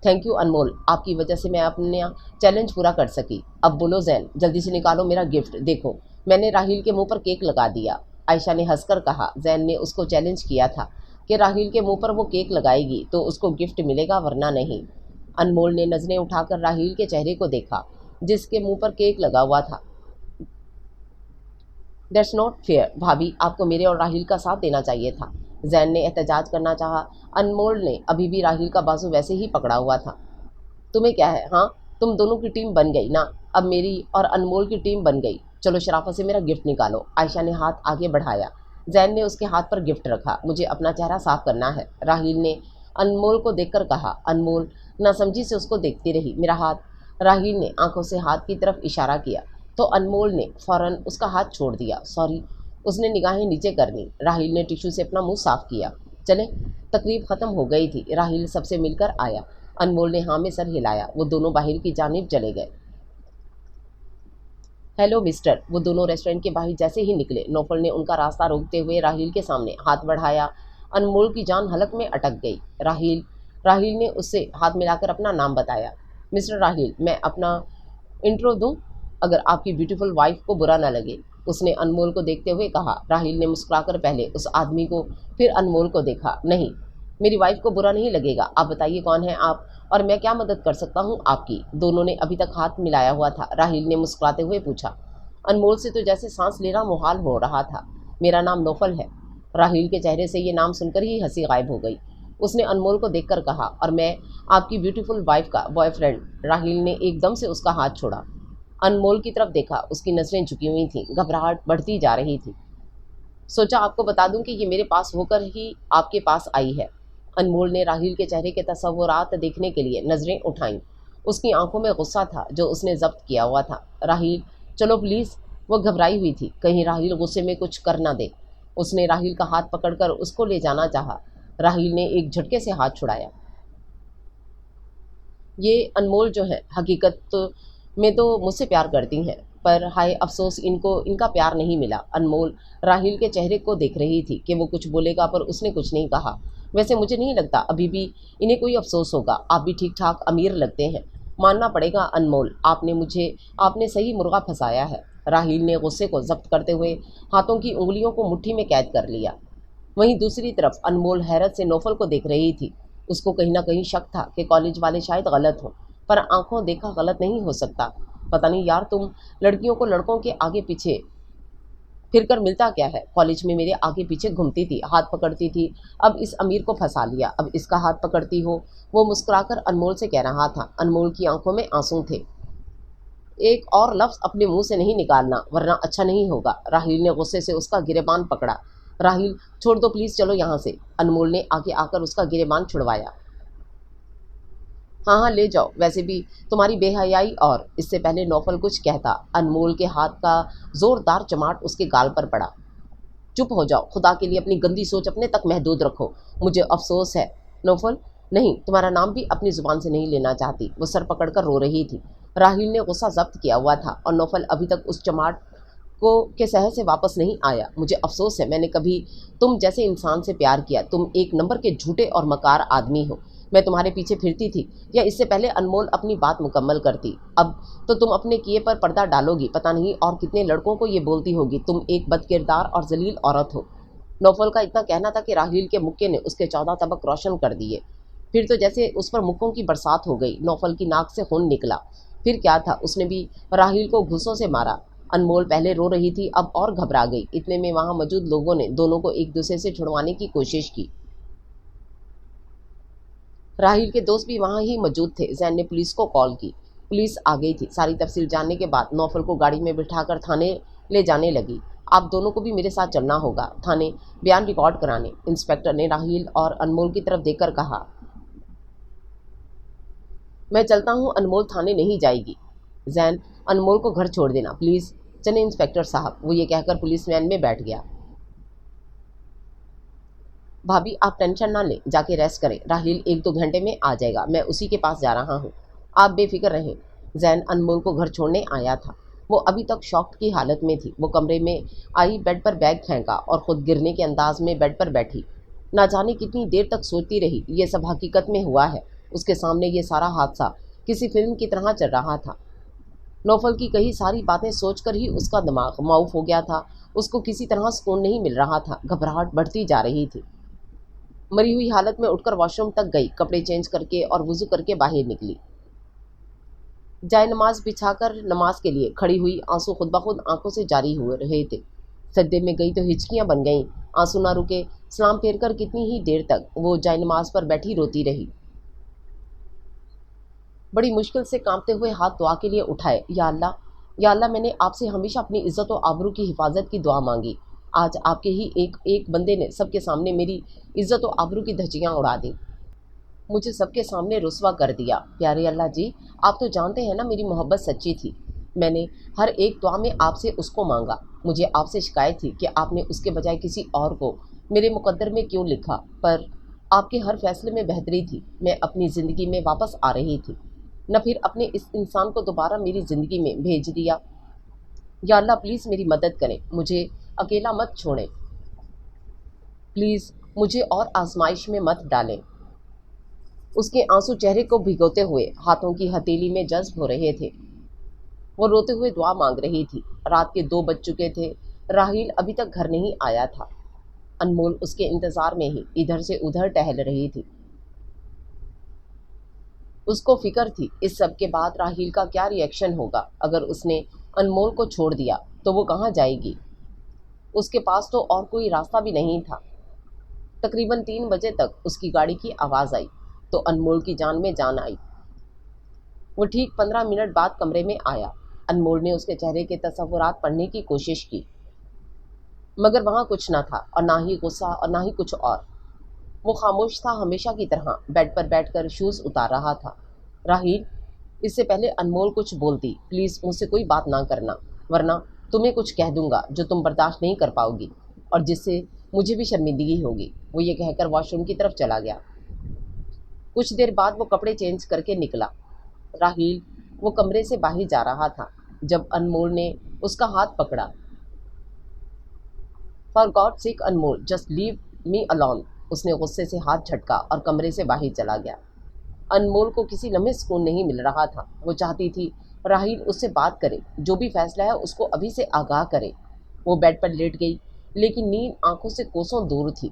थैंक यू अनमोल, आपकी वजह से मैं अपना चैलेंज पूरा कर सकी। अब बोलो जैन, जल्दी से निकालो मेरा गिफ्ट। देखो मैंने राहिल के मुंह पर केक लगा दिया। आयशा ने हंसकर कहा। जैन ने उसको चैलेंज किया था कि राहिल के मुंह पर वो केक लगाएगी तो उसको गिफ्ट मिलेगा वरना नहीं। अनमोल ने नज़रें उठाकर राहिल के चेहरे को देखा जिसके मुंह पर केक लगा हुआ था। दैट्स नॉट फेयर भाभी, आपको मेरे और राहिल का साथ देना चाहिए था। जैन ने एहतजाज करना चाहा। अनमोल ने अभी भी राहिल का बाजू वैसे ही पकड़ा हुआ था। तुम्हें क्या है, हाँ तुम दोनों की टीम बन गई ना, अब मेरी और अनमोल की टीम बन गई। चलो शराफत से मेरा गिफ्ट निकालो। आयशा ने हाथ आगे बढ़ाया। जैन ने उसके हाथ पर गिफ्ट रखा। मुझे अपना चेहरा साफ करना है, राहिल ने अनमोल को देखकर कहा। अनमोल नासमझी से उसको देखती रही। मेरा हाथ। राहिल ने आंखों से हाथ की तरफ इशारा किया तो अनमोल ने फ़ौरन उसका हाथ छोड़ दिया। सॉरी, उसने निगाहें नीचे कर ली। राहिल ने टिश्यू से अपना मुंह साफ किया। चले, तकरीब ख़त्म हो गई थी। राहिल सबसे मिलकर आया। अनमोल ने हाँ में सर हिलाया। वो दोनों बाहर की जानिब चले गए। Hello mister. वो दोनों रेस्टोरेंट के बाहर जैसे ही निकले, नौफल ने उनका रास्ता रोकते हुए राहिल के सामने हाथ बढ़ाया। अनमोल की जान हलक में अटक गई। राहिल ने उससे हाथ मिलाकर अपना नाम बताया। मिस्टर राहिल, मैं अपना इंट्रो दूं, अगर आपकी ब्यूटीफुल वाइफ को बुरा ना लगे, उसने अनमोल को देखते हुए कहा। राहिल ने मुस्कुराकर पहले उस आदमी को फिर अनमोल को देखा। नहीं, मेरी वाइफ को बुरा नहीं लगेगा। आप बताइए कौन है आप और मैं क्या मदद कर सकता हूँ आपकी? दोनों ने अभी तक हाथ मिलाया हुआ था। राहिल ने मुस्कुराते हुए पूछा। अनमोल से तो जैसे सांस लेना मुहाल हो रहा था। मेरा नाम नौफल है। राहिल के चेहरे से ये नाम सुनकर ही हंसी गायब हो गई। उसने अनमोल को देखकर कहा, और मैं आपकी ब्यूटीफुल वाइफ का बॉयफ्रेंड। राहिल ने एकदम से उसका हाथ छोड़ा। अनमोल की तरफ देखा। उसकी नजरें झुकी हुई थीं, घबराहट बढ़ती जा रही थी। सोचा आपको बता दूं कि ये मेरे पास होकर ही आपके पास आई है। अनमोल ने राहिल के चेहरे के तस्वुरात देखने के लिए नजरें उठाईं। उसकी आंखों में गुस्सा था जो उसने जब्त किया हुआ था। राहिल, चलो प्लीज। वो घबराई हुई थी, कहीं राहिल गुस्से में कुछ कर ना दे। उसने राहिल का हाथ पकड़कर उसको ले जाना चाहा। राहिल ने एक झटके से हाथ छुड़ाया। ये अनमोल जो है हकीकत में तो मुझसे प्यार करती हैं, पर हाय अफसोस इनको इनका प्यार नहीं मिला। अनमोल राहिल के चेहरे को देख रही थी कि वो कुछ बोलेगा, पर उसने कुछ नहीं कहा। वैसे मुझे नहीं लगता अभी भी इन्हें कोई अफसोस होगा। आप भी ठीक ठाक अमीर लगते हैं। मानना पड़ेगा अनमोल, आपने सही मुर्गा फंसाया है। राहिल ने गुस्से को जब्त करते हुए हाथों की उंगलियों को मुट्ठी में कैद कर लिया। वहीं दूसरी तरफ अनमोल हैरत से नौफल को देख रही थी। उसको कहीं ना कहीं शक था कि कॉलेज वाले शायद गलत हों, पर आंखों देखा गलत नहीं हो सकता। पता नहीं यार, तुम लड़कियों को लड़कों के आगे पीछे फिर कर मिलता क्या है? कॉलेज में मेरे आगे पीछे घूमती थी, हाथ पकड़ती थी, अब इस अमीर को फंसा लिया, अब इसका हाथ पकड़ती हो। वो मुस्कुराकर अनमोल से कह रहा था। अनमोल की आंखों में आंसू थे। एक और लफ्ज अपने मुंह से नहीं निकालना, वरना अच्छा नहीं होगा। राहिल ने गुस्से से उसका गिरेबान पकड़ा। राहिल, छोड़ दो प्लीज, चलो यहाँ से। अनमोल ने आगे आकर उसका गिरेबान छुड़वाया। हाँ हाँ ले जाओ, वैसे भी तुम्हारी बेहयाई। और इससे पहले नौफल कुछ कहता, अनमोल के हाथ का जोरदार चमाट उसके गाल पर पड़ा। चुप हो जाओ, खुदा के लिए अपनी गंदी सोच अपने तक महदूद रखो। मुझे अफसोस है। नौफल, नहीं, तुम्हारा नाम भी अपनी जुबान से नहीं लेना चाहती। वो सर पकड़कर रो रही थी। राहिल ने गुस्सा जब्त किया हुआ था, और नौफल अभी तक उस चमाट को के शहर से वापस नहीं आया। मुझे अफसोस है, मैंने कभी तुम जैसे इंसान से प्यार किया। तुम एक नंबर के झूठे और मकार आदमी हो। मैं तुम्हारे पीछे फिरती थी, या इससे पहले अनमोल अपनी बात मुकम्मल करती। अब तो तुम अपने किए पर पर्दा डालोगी। पता नहीं और कितने लड़कों को ये बोलती होगी, तुम एक बदकिरदार और जलील औरत हो। नौफल का इतना कहना था कि राहिल के मुक्के ने उसके 14 तबक रोशन कर दिए। फिर तो जैसे उस पर मुक्कों की बरसात हो गई। नौफल की नाक से खून निकला। फिर क्या था, उसने भी राहिल को घूंसों से मारा। अनमोल पहले रो रही थी, अब और घबरा गई। इतने में वहां मौजूद लोगों ने दोनों को एक दूसरे से छुड़वाने की कोशिश की। राहिल के दोस्त भी वहां ही मौजूद थे। जैन ने पुलिस को कॉल की। पुलिस आ गई थी। सारी तफसील जानने के बाद नौफल को गाड़ी में बिठाकर थाने ले जाने लगी। आप दोनों को भी मेरे साथ चलना होगा, थाने बयान रिकॉर्ड कराने। इंस्पेक्टर ने राहिल और अनमोल की तरफ देखकर कहा। मैं चलता हूँ, अनमोल थाने नहीं जाएगी। जैन, अनमोल को घर छोड़ देना प्लीज़। चले इंस्पेक्टर साहब। वो ये कहकर पुलिस वैन में बैठ गया। भाभी आप टेंशन ना लें, जाके रेस्ट करें। राहिल 1-2 घंटे में आ जाएगा, मैं उसी के पास जा रहा हूँ, आप बेफिक्र रहें। जैन अनमोल को घर छोड़ने आया था। वो अभी तक शॉक्ड की हालत में थी। वो कमरे में आई, बेड पर बैग फेंका और खुद गिरने के अंदाज में बेड पर बैठी। ना जाने कितनी देर तक सोचती रही। ये सब हकीकत में हुआ है। उसके सामने ये सारा हादसा किसी फिल्म की तरह चल रहा था। नौफल की कही सारी बातें सोचकर ही उसका दिमाग माऊफ हो गया था। उसको किसी तरह सुकून नहीं मिल रहा था। घबराहट बढ़ती जा रही थी। मरी हुई हालत में उठकर वॉशरूम तक गई, कपड़े चेंज करके और वुजू करके बाहर निकली। जाए नमाज बिछाकर नमाज के लिए खड़ी हुई, आंसू खुद ब खुद आंखों से जारी हो रहे थे। सद्दे में गई तो हिचकियां बन गईं। आंसू ना रुके। सलाम फेर कर कितनी ही देर तक वो जाए नमाज पर बैठी रोती रही। बड़ी मुश्किल से कांपते हुए हाथ दुआ के लिए उठाए। या अल्लाह, मैंने आपसे हमेशा अपनी इज्जत और आबरू की हिफाजत की दुआ मांगी। आज आपके ही एक बंदे ने सबके सामने मेरी इज्जत और आबरू की धज्जियां उड़ा दी, मुझे सबके सामने रुस्वा कर दिया। प्यारे अल्लाह जी, आप तो जानते हैं ना मेरी मोहब्बत सच्ची थी। मैंने हर एक दुआ में आपसे उसको मांगा। मुझे आपसे शिकायत थी कि आपने उसके बजाय किसी और को मेरे मुकद्दर में क्यों लिखा, पर आपके हर फैसले में बेहतरी थी। मैं अपनी ज़िंदगी में वापस आ रही थी, न फिर अपने इस इंसान को दोबारा मेरी ज़िंदगी में भेज दिया। या अल्लाह प्लीज़ मेरी मदद करें, मुझे अकेला मत छोड़ें। प्लीज़ मुझे और आजमाइश में मत डालें। उसके आंसू चेहरे को भिगोते हुए हाथों की हथेली में जज्ब हो रहे थे। वो रोते हुए दुआ मांग रही थी। रात के 2 बज चुके थे। राहिल अभी तक घर नहीं आया था। अनमोल उसके इंतज़ार में ही इधर से उधर टहल रही थी। उसको फिक्र थी इस सब के बाद राहील का क्या रिएक्शन होगा। अगर उसने अनमोल को छोड़ दिया तो वो कहाँ जाएगी। उसके पास तो और कोई रास्ता भी नहीं था। तकरीबन 3 बजे तक उसकी गाड़ी की आवाज़ आई तो अनमोल की जान में जान आई। वो ठीक 15 मिनट बाद कमरे में आया। अनमोल ने उसके चेहरे के तस्वुरात पढ़ने की कोशिश की, मगर वहाँ कुछ ना था, और ना ही गुस्सा और ना ही कुछ और। वो खामोश था, हमेशा की तरह बेड पर बैठकर शूज़ उतार रहा था। राहील, इससे पहले अनमोल कुछ बोलती, प्लीज़ मुझसे कोई बात ना करना, वरना तुम्हें कुछ कह दूंगा जो तुम बर्दाश्त नहीं कर पाओगी और जिससे मुझे भी शर्मिंदगी होगी। वो ये कहकर वॉशरूम की तरफ चला गया। कुछ देर बाद वो कपड़े चेंज करके निकला। राहील वो कमरे से बाहर जा रहा था जब अनमोल ने उसका हाथ पकड़ा। For God sake Anmol, just leave me alone. उसने गुस्से से हाथ झटका और कमरे से बाहर चला गया। अनमोल को किसी लम्हे सुकून नहीं मिल रहा था। वो चाहती थी राहील उससे बात करे, जो भी फैसला है उसको अभी से आगाह करे। वो बेड पर लेट गई, लेकिन नींद आंखों से कोसों दूर थी।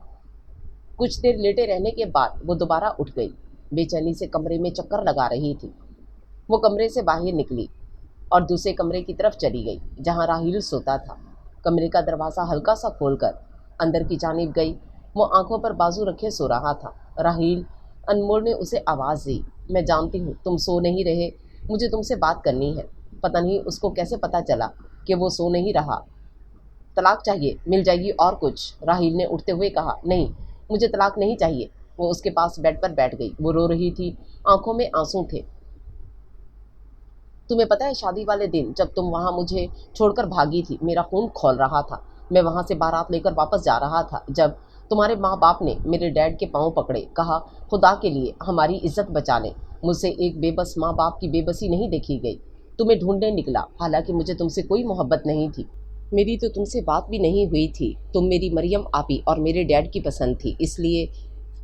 कुछ देर लेटे रहने के बाद वो दोबारा उठ गई। बेचैनी से कमरे में चक्कर लगा रही थी। वो कमरे से बाहर निकली और दूसरे कमरे की तरफ चली गई जहाँ राहील सोता था। कमरे का दरवाज़ा हल्का सा खोलकर अंदर की जानिब गई। वो आंखों पर बाजू रखे सो रहा था। राहील, अनमोल ने उसे आवाज़ दी, मैं जानती हूँ तुम सो नहीं रहे, मुझे तुमसे बात करनी है। पता नहीं उसको कैसे पता चला कि वो सो नहीं रहा। तलाक चाहिए, मिल जाएगी और कुछ, राहील ने उठते हुए कहा। नहीं, मुझे तलाक नहीं चाहिए। वो उसके पास बेड पर बैठ गई। वो रो रही थी, आंखों में आंसू थे। तुम्हें पता है, शादी वाले दिन जब तुम वहाँ मुझे छोड़कर भागी थी, मेरा खून खौल रहा था। मैं वहाँ से बारात लेकर वापस जा रहा था जब तुम्हारे माँ बाप ने मेरे डैड के पाँव पकड़े, कहा खुदा के लिए हमारी इज्जत बचा लें। मुझसे एक बेबस माँ बाप की बेबसी नहीं देखी गई। तुम्हें ढूंढने निकला, हालांकि मुझे तुमसे कोई मोहब्बत नहीं थी। मेरी तो तुमसे बात भी नहीं हुई थी। तुम मेरी मरियम आपी और मेरे डैड की पसंद थी, इसलिए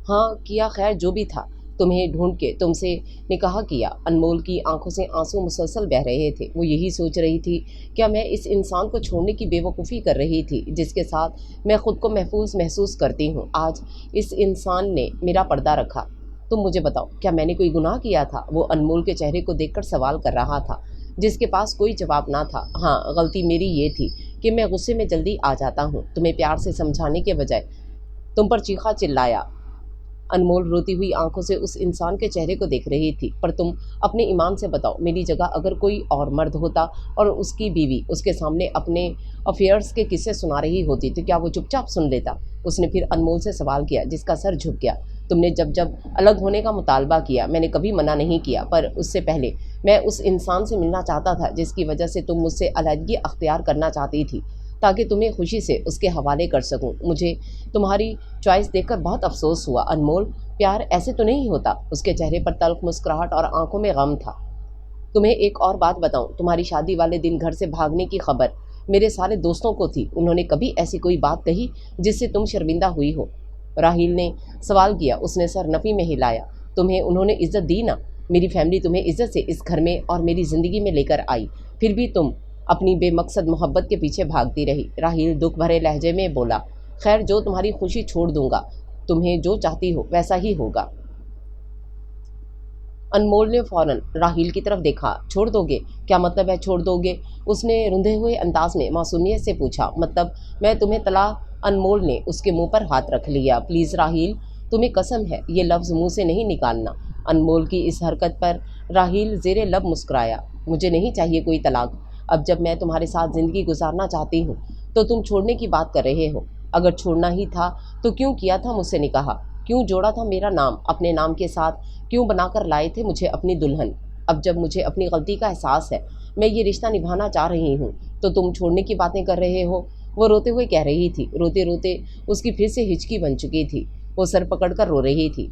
हाँ किया। खैर जो भी था, तुम्हें ढूंढ के तुमसे निकाह किया। अनमोल की आंखों से आंसू मुसलसल बह रहे थे। वो यही सोच रही थी, क्या मैं इस इंसान को छोड़ने की बेवकूफ़ी कर रही थी जिसके साथ मैं ख़ुद को महफूज महसूस करती हूँ। आज इस इंसान ने मेरा पर्दा रखा। तुम मुझे बताओ, क्या मैंने कोई गुनाह किया था? वो अनमोल के चेहरे को देखकर सवाल कर रहा था, जिसके पास कोई जवाब ना था। हाँ, गलती मेरी ये थी कि मैं गुस्से में जल्दी आ जाता हूँ। तुम्हें प्यार से समझाने के बजाय तुम पर चीखा चिल्लाया। अनमोल रोती हुई आंखों से उस इंसान के चेहरे को देख रही थी। पर तुम अपने ईमान से बताओ, मेरी जगह अगर कोई और मर्द होता और उसकी बीवी उसके सामने अपने अफेयर्स के किस्से सुना रही होती तो क्या वो चुपचाप सुन लेता? उसने फिर अनमोल से सवाल किया, जिसका सर झुक गया। तुमने जब जब अलग होने का मुतालबा किया, मैंने कभी मना नहीं किया, पर उससे पहले मैं उस इंसान से मिलना चाहता था जिसकी वजह से तुम मुझसे अलहदगी अख्तियार करना चाहती थी, ताकि तुम्हें खुशी से उसके हवाले कर सकूं। मुझे तुम्हारी चॉइस देखकर बहुत अफसोस हुआ। अनमोल, प्यार ऐसे तो नहीं होता। उसके चेहरे पर तल्ख मुस्कुराहट और आंखों में गम था। तुम्हें एक और बात बताऊं, तुम्हारी शादी वाले दिन घर से भागने की खबर मेरे सारे दोस्तों को थी। उन्होंने कभी ऐसी कोई बात कही जिससे तुम शर्मिंदा हुई हो? राहील ने सवाल किया। उसने सर नफ़ी में हिलाया। तुम्हें उन्होंने इज्जत दी ना? मेरी फैमिली तुम्हें इज्जत से इस घर में और मेरी ज़िंदगी में लेकर आई, फिर भी तुम अपनी बेमकसद मोहब्बत के पीछे भागती रही। राहील दुख भरे लहजे में बोला, खैर जो तुम्हारी खुशी छोड़ दूंगा, तुम्हें जो चाहती हो वैसा ही होगा। अनमोल ने फौरन राहील की तरफ देखा। छोड़ दोगे? क्या मतलब है छोड़ दोगे? उसने रुंधे हुए अंदाज में मासूमियत से पूछा। मतलब मैं तुम्हें तला। अनमोल ने उसके मुंह पर हाथ रख लिया। प्लीज़ राहील, तुम्हें कसम है ये लफ्ज़ मुंह से नहीं निकालना। अनमोल की इस हरकत पर राहील ज़ेरे लब मुस्कुराया। मुझे नहीं चाहिए कोई तलाक। अब जब मैं तुम्हारे साथ ज़िंदगी गुजारना चाहती हूँ तो तुम छोड़ने की बात कर रहे हो। अगर छोड़ना ही था तो क्यों किया था मुझसे निकाह? क्यों जोड़ा था मेरा नाम अपने नाम के साथ? क्यों बनाकर लाए थे मुझे अपनी दुल्हन? अब जब मुझे अपनी गलती का एहसास है, मैं ये रिश्ता निभाना चाह रही हूँ, तो तुम छोड़ने की बातें कर रहे हो। वो रोते हुए कह रही थी। रोते रोते उसकी फिर से हिचकी बन चुकी थी। वो सर पकड़कर रो रही थी।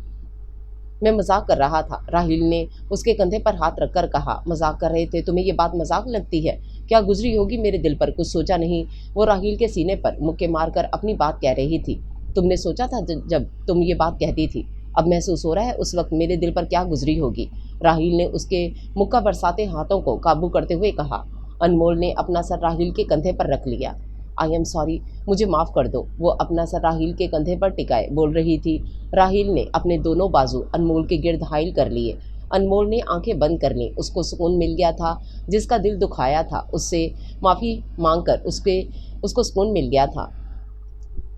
मैं मजाक कर रहा था, राहील ने उसके कंधे पर हाथ रखकर कहा। मजाक कर रहे थे? तुम्हें ये बात मजाक लगती है? क्या गुजरी होगी मेरे दिल पर? कुछ सोचा नहीं? वो राहील के सीने पर मुक्के मारकर अपनी बात कह रही थी। तुमने सोचा था जब तुम ये बात कहती थी? अब महसूस हो रहा है उस वक्त मेरे दिल पर क्या गुजरी होगी। राहील ने उसके मुक्का बरसाते हाथों को काबू करते हुए कहा। अनमोल ने अपना सर राहील के कंधे पर रख लिया। आई एम सॉरी, मुझे माफ़ कर दो। वो अपना सर राहील के कंधे पर टिकाए बोल रही थी। राहील ने अपने दोनों बाजू अनमोल के गिर्द हाइल कर लिए। अनमोल ने आंखें बंद कर लीं। उसको सुकून मिल गया था। जिसका दिल दुखाया था उससे माफ़ी मांगकर उसको सुकून मिल गया था।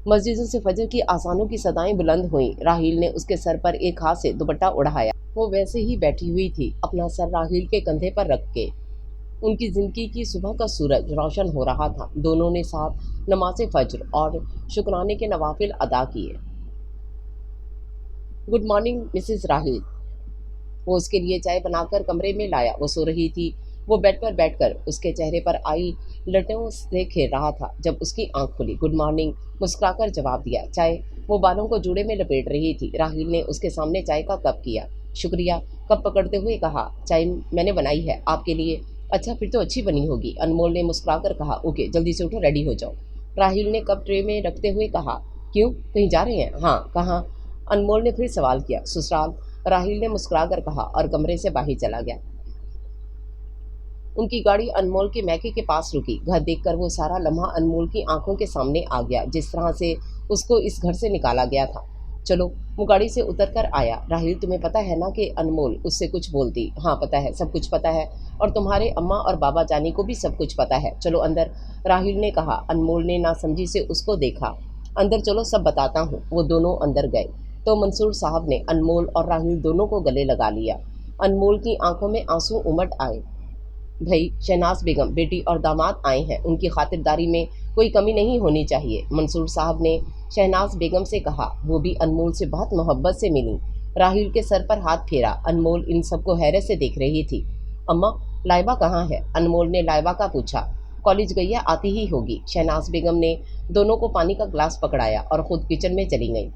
मस्जिदों से फजर की आज़ानों की सदाएं बुलंद हुईं। राहील ने उसके सर पर एक हाथ से दुपट्टा उड़ाया। वो वैसे ही बैठी हुई थी, अपना सर राहील के कंधे पर रख के। उनकी ज़िंदगी की सुबह का सूरज रोशन हो रहा था। दोनों ने साथ नमाज फजर और शुक्राने के नवाफिल अदा किए। गुड मॉर्निंग मिसेस राहील। वो उसके लिए चाय बनाकर कमरे में लाया। वो सो रही थी। वो बेड पर बैठकर उसके चेहरे पर आई लटों से खेल रहा था जब उसकी आंख खुली। गुड मॉर्निंग मुस्कुराकर जवाब दिया। चाय वो बालों को जूड़े में लपेट रही थी। राहील ने उसके सामने चाय का कप किया। शुक्रिया, कप पकड़ते हुए कहा। चाय मैंने बनाई है आपके लिए। अच्छा, फिर तो अच्छी बनी होगी, अनमोल ने मुस्कुराकर कहा। ओके, जल्दी से उठो, रेडी हो जाओ, राहील ने कप ट्रे में रखते हुए कहा। क्यों, कहीं जा रहे हैं? हाँ, कहाँ? अनमोल ने फिर सवाल किया। ससुराल, राहील ने मुस्कुराकर कहा और कमरे से बाहर चला गया। उनकी गाड़ी अनमोल के मैके के पास रुकी। घर देखकर वो सारा लम्हा अनमोल की आंखों के सामने आ गया, जिस तरह से उसको इस घर से निकाला गया था। चलो, वो गाड़ी से उतर कर आया। राहील, तुम्हें पता है ना कि अनमोल उससे कुछ बोलती? हाँ पता है, सब कुछ पता है, और तुम्हारे अम्मा और बाबा जानी को भी सब कुछ पता है। चलो अंदर, राहील ने कहा। अनमोल ने नासमझी से उसको देखा। अंदर चलो, सब बताता हूँ। वो दोनों अंदर गए तो मंसूर साहब ने अनमोल और राहील दोनों को गले लगा लिया। अनमोल की आंखों में आंसू उमड़ आए। भाई, शहनाज बेगम बेटी और दामाद आए हैं, उनकी खातिरदारी में कोई कमी नहीं होनी चाहिए, मंसूर साहब ने शहनाज बेगम से कहा। वो भी अनमोल से बहुत मोहब्बत से मिली। राहील के सर पर हाथ फेरा। अनमोल इन सबको हैरत से देख रही थी। अम्मा, लाइबा कहाँ है? अनमोल ने लाइबा का पूछा। कॉलेज गई है, आती ही होगी। शहनाज बेगम ने दोनों को पानी का ग्लास पकड़ाया और खुद किचन में चली गई।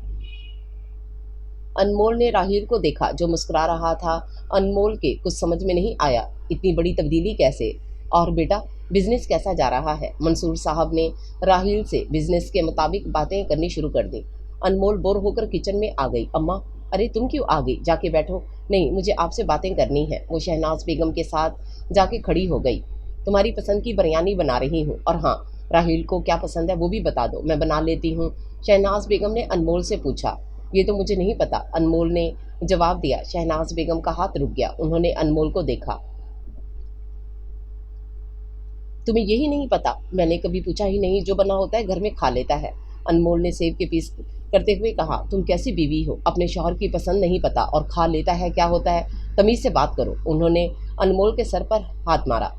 अनमोल ने राहील को देखा जो मुस्कुरा रहा था। अनमोल के कुछ समझ में नहीं आया, इतनी बड़ी तब्दीली कैसे? और बेटा, बिजनेस कैसा जा रहा है? मंसूर साहब ने राहील से बिजनेस के मुताबिक बातें करनी शुरू कर दी। अनमोल बोर होकर किचन में आ गई। अम्मा, अरे तुम क्यों आ गई? जाके बैठो। नहीं, मुझे आपसे बातें करनी है। वो शहनाज बेगम के साथ जाके खड़ी हो गई। तुम्हारी पसंद की बिरयानी बना रही हूँ, और हाँ, राहील को क्या पसंद है वो भी बता दो, मैं बना लेती हूँ। शहनाज बेगम ने अनमोल से पूछा। ये तो मुझे नहीं पता, अनमोल ने जवाब दिया। शहनाज बेगम का हाथ रुक गया। उन्होंने अनमोल को देखा। तुम्हें यही नहीं पता? मैंने कभी पूछा ही नहीं, जो बना होता है घर में खा लेता है, अनमोल ने सेब के पीस करते हुए कहा। तुम कैसी बीवी हो, अपने शौहर की पसंद नहीं पता और खा लेता है क्या होता है? तमीज से बात करो। उन्होंने अनमोल के सर पर हाथ मारा।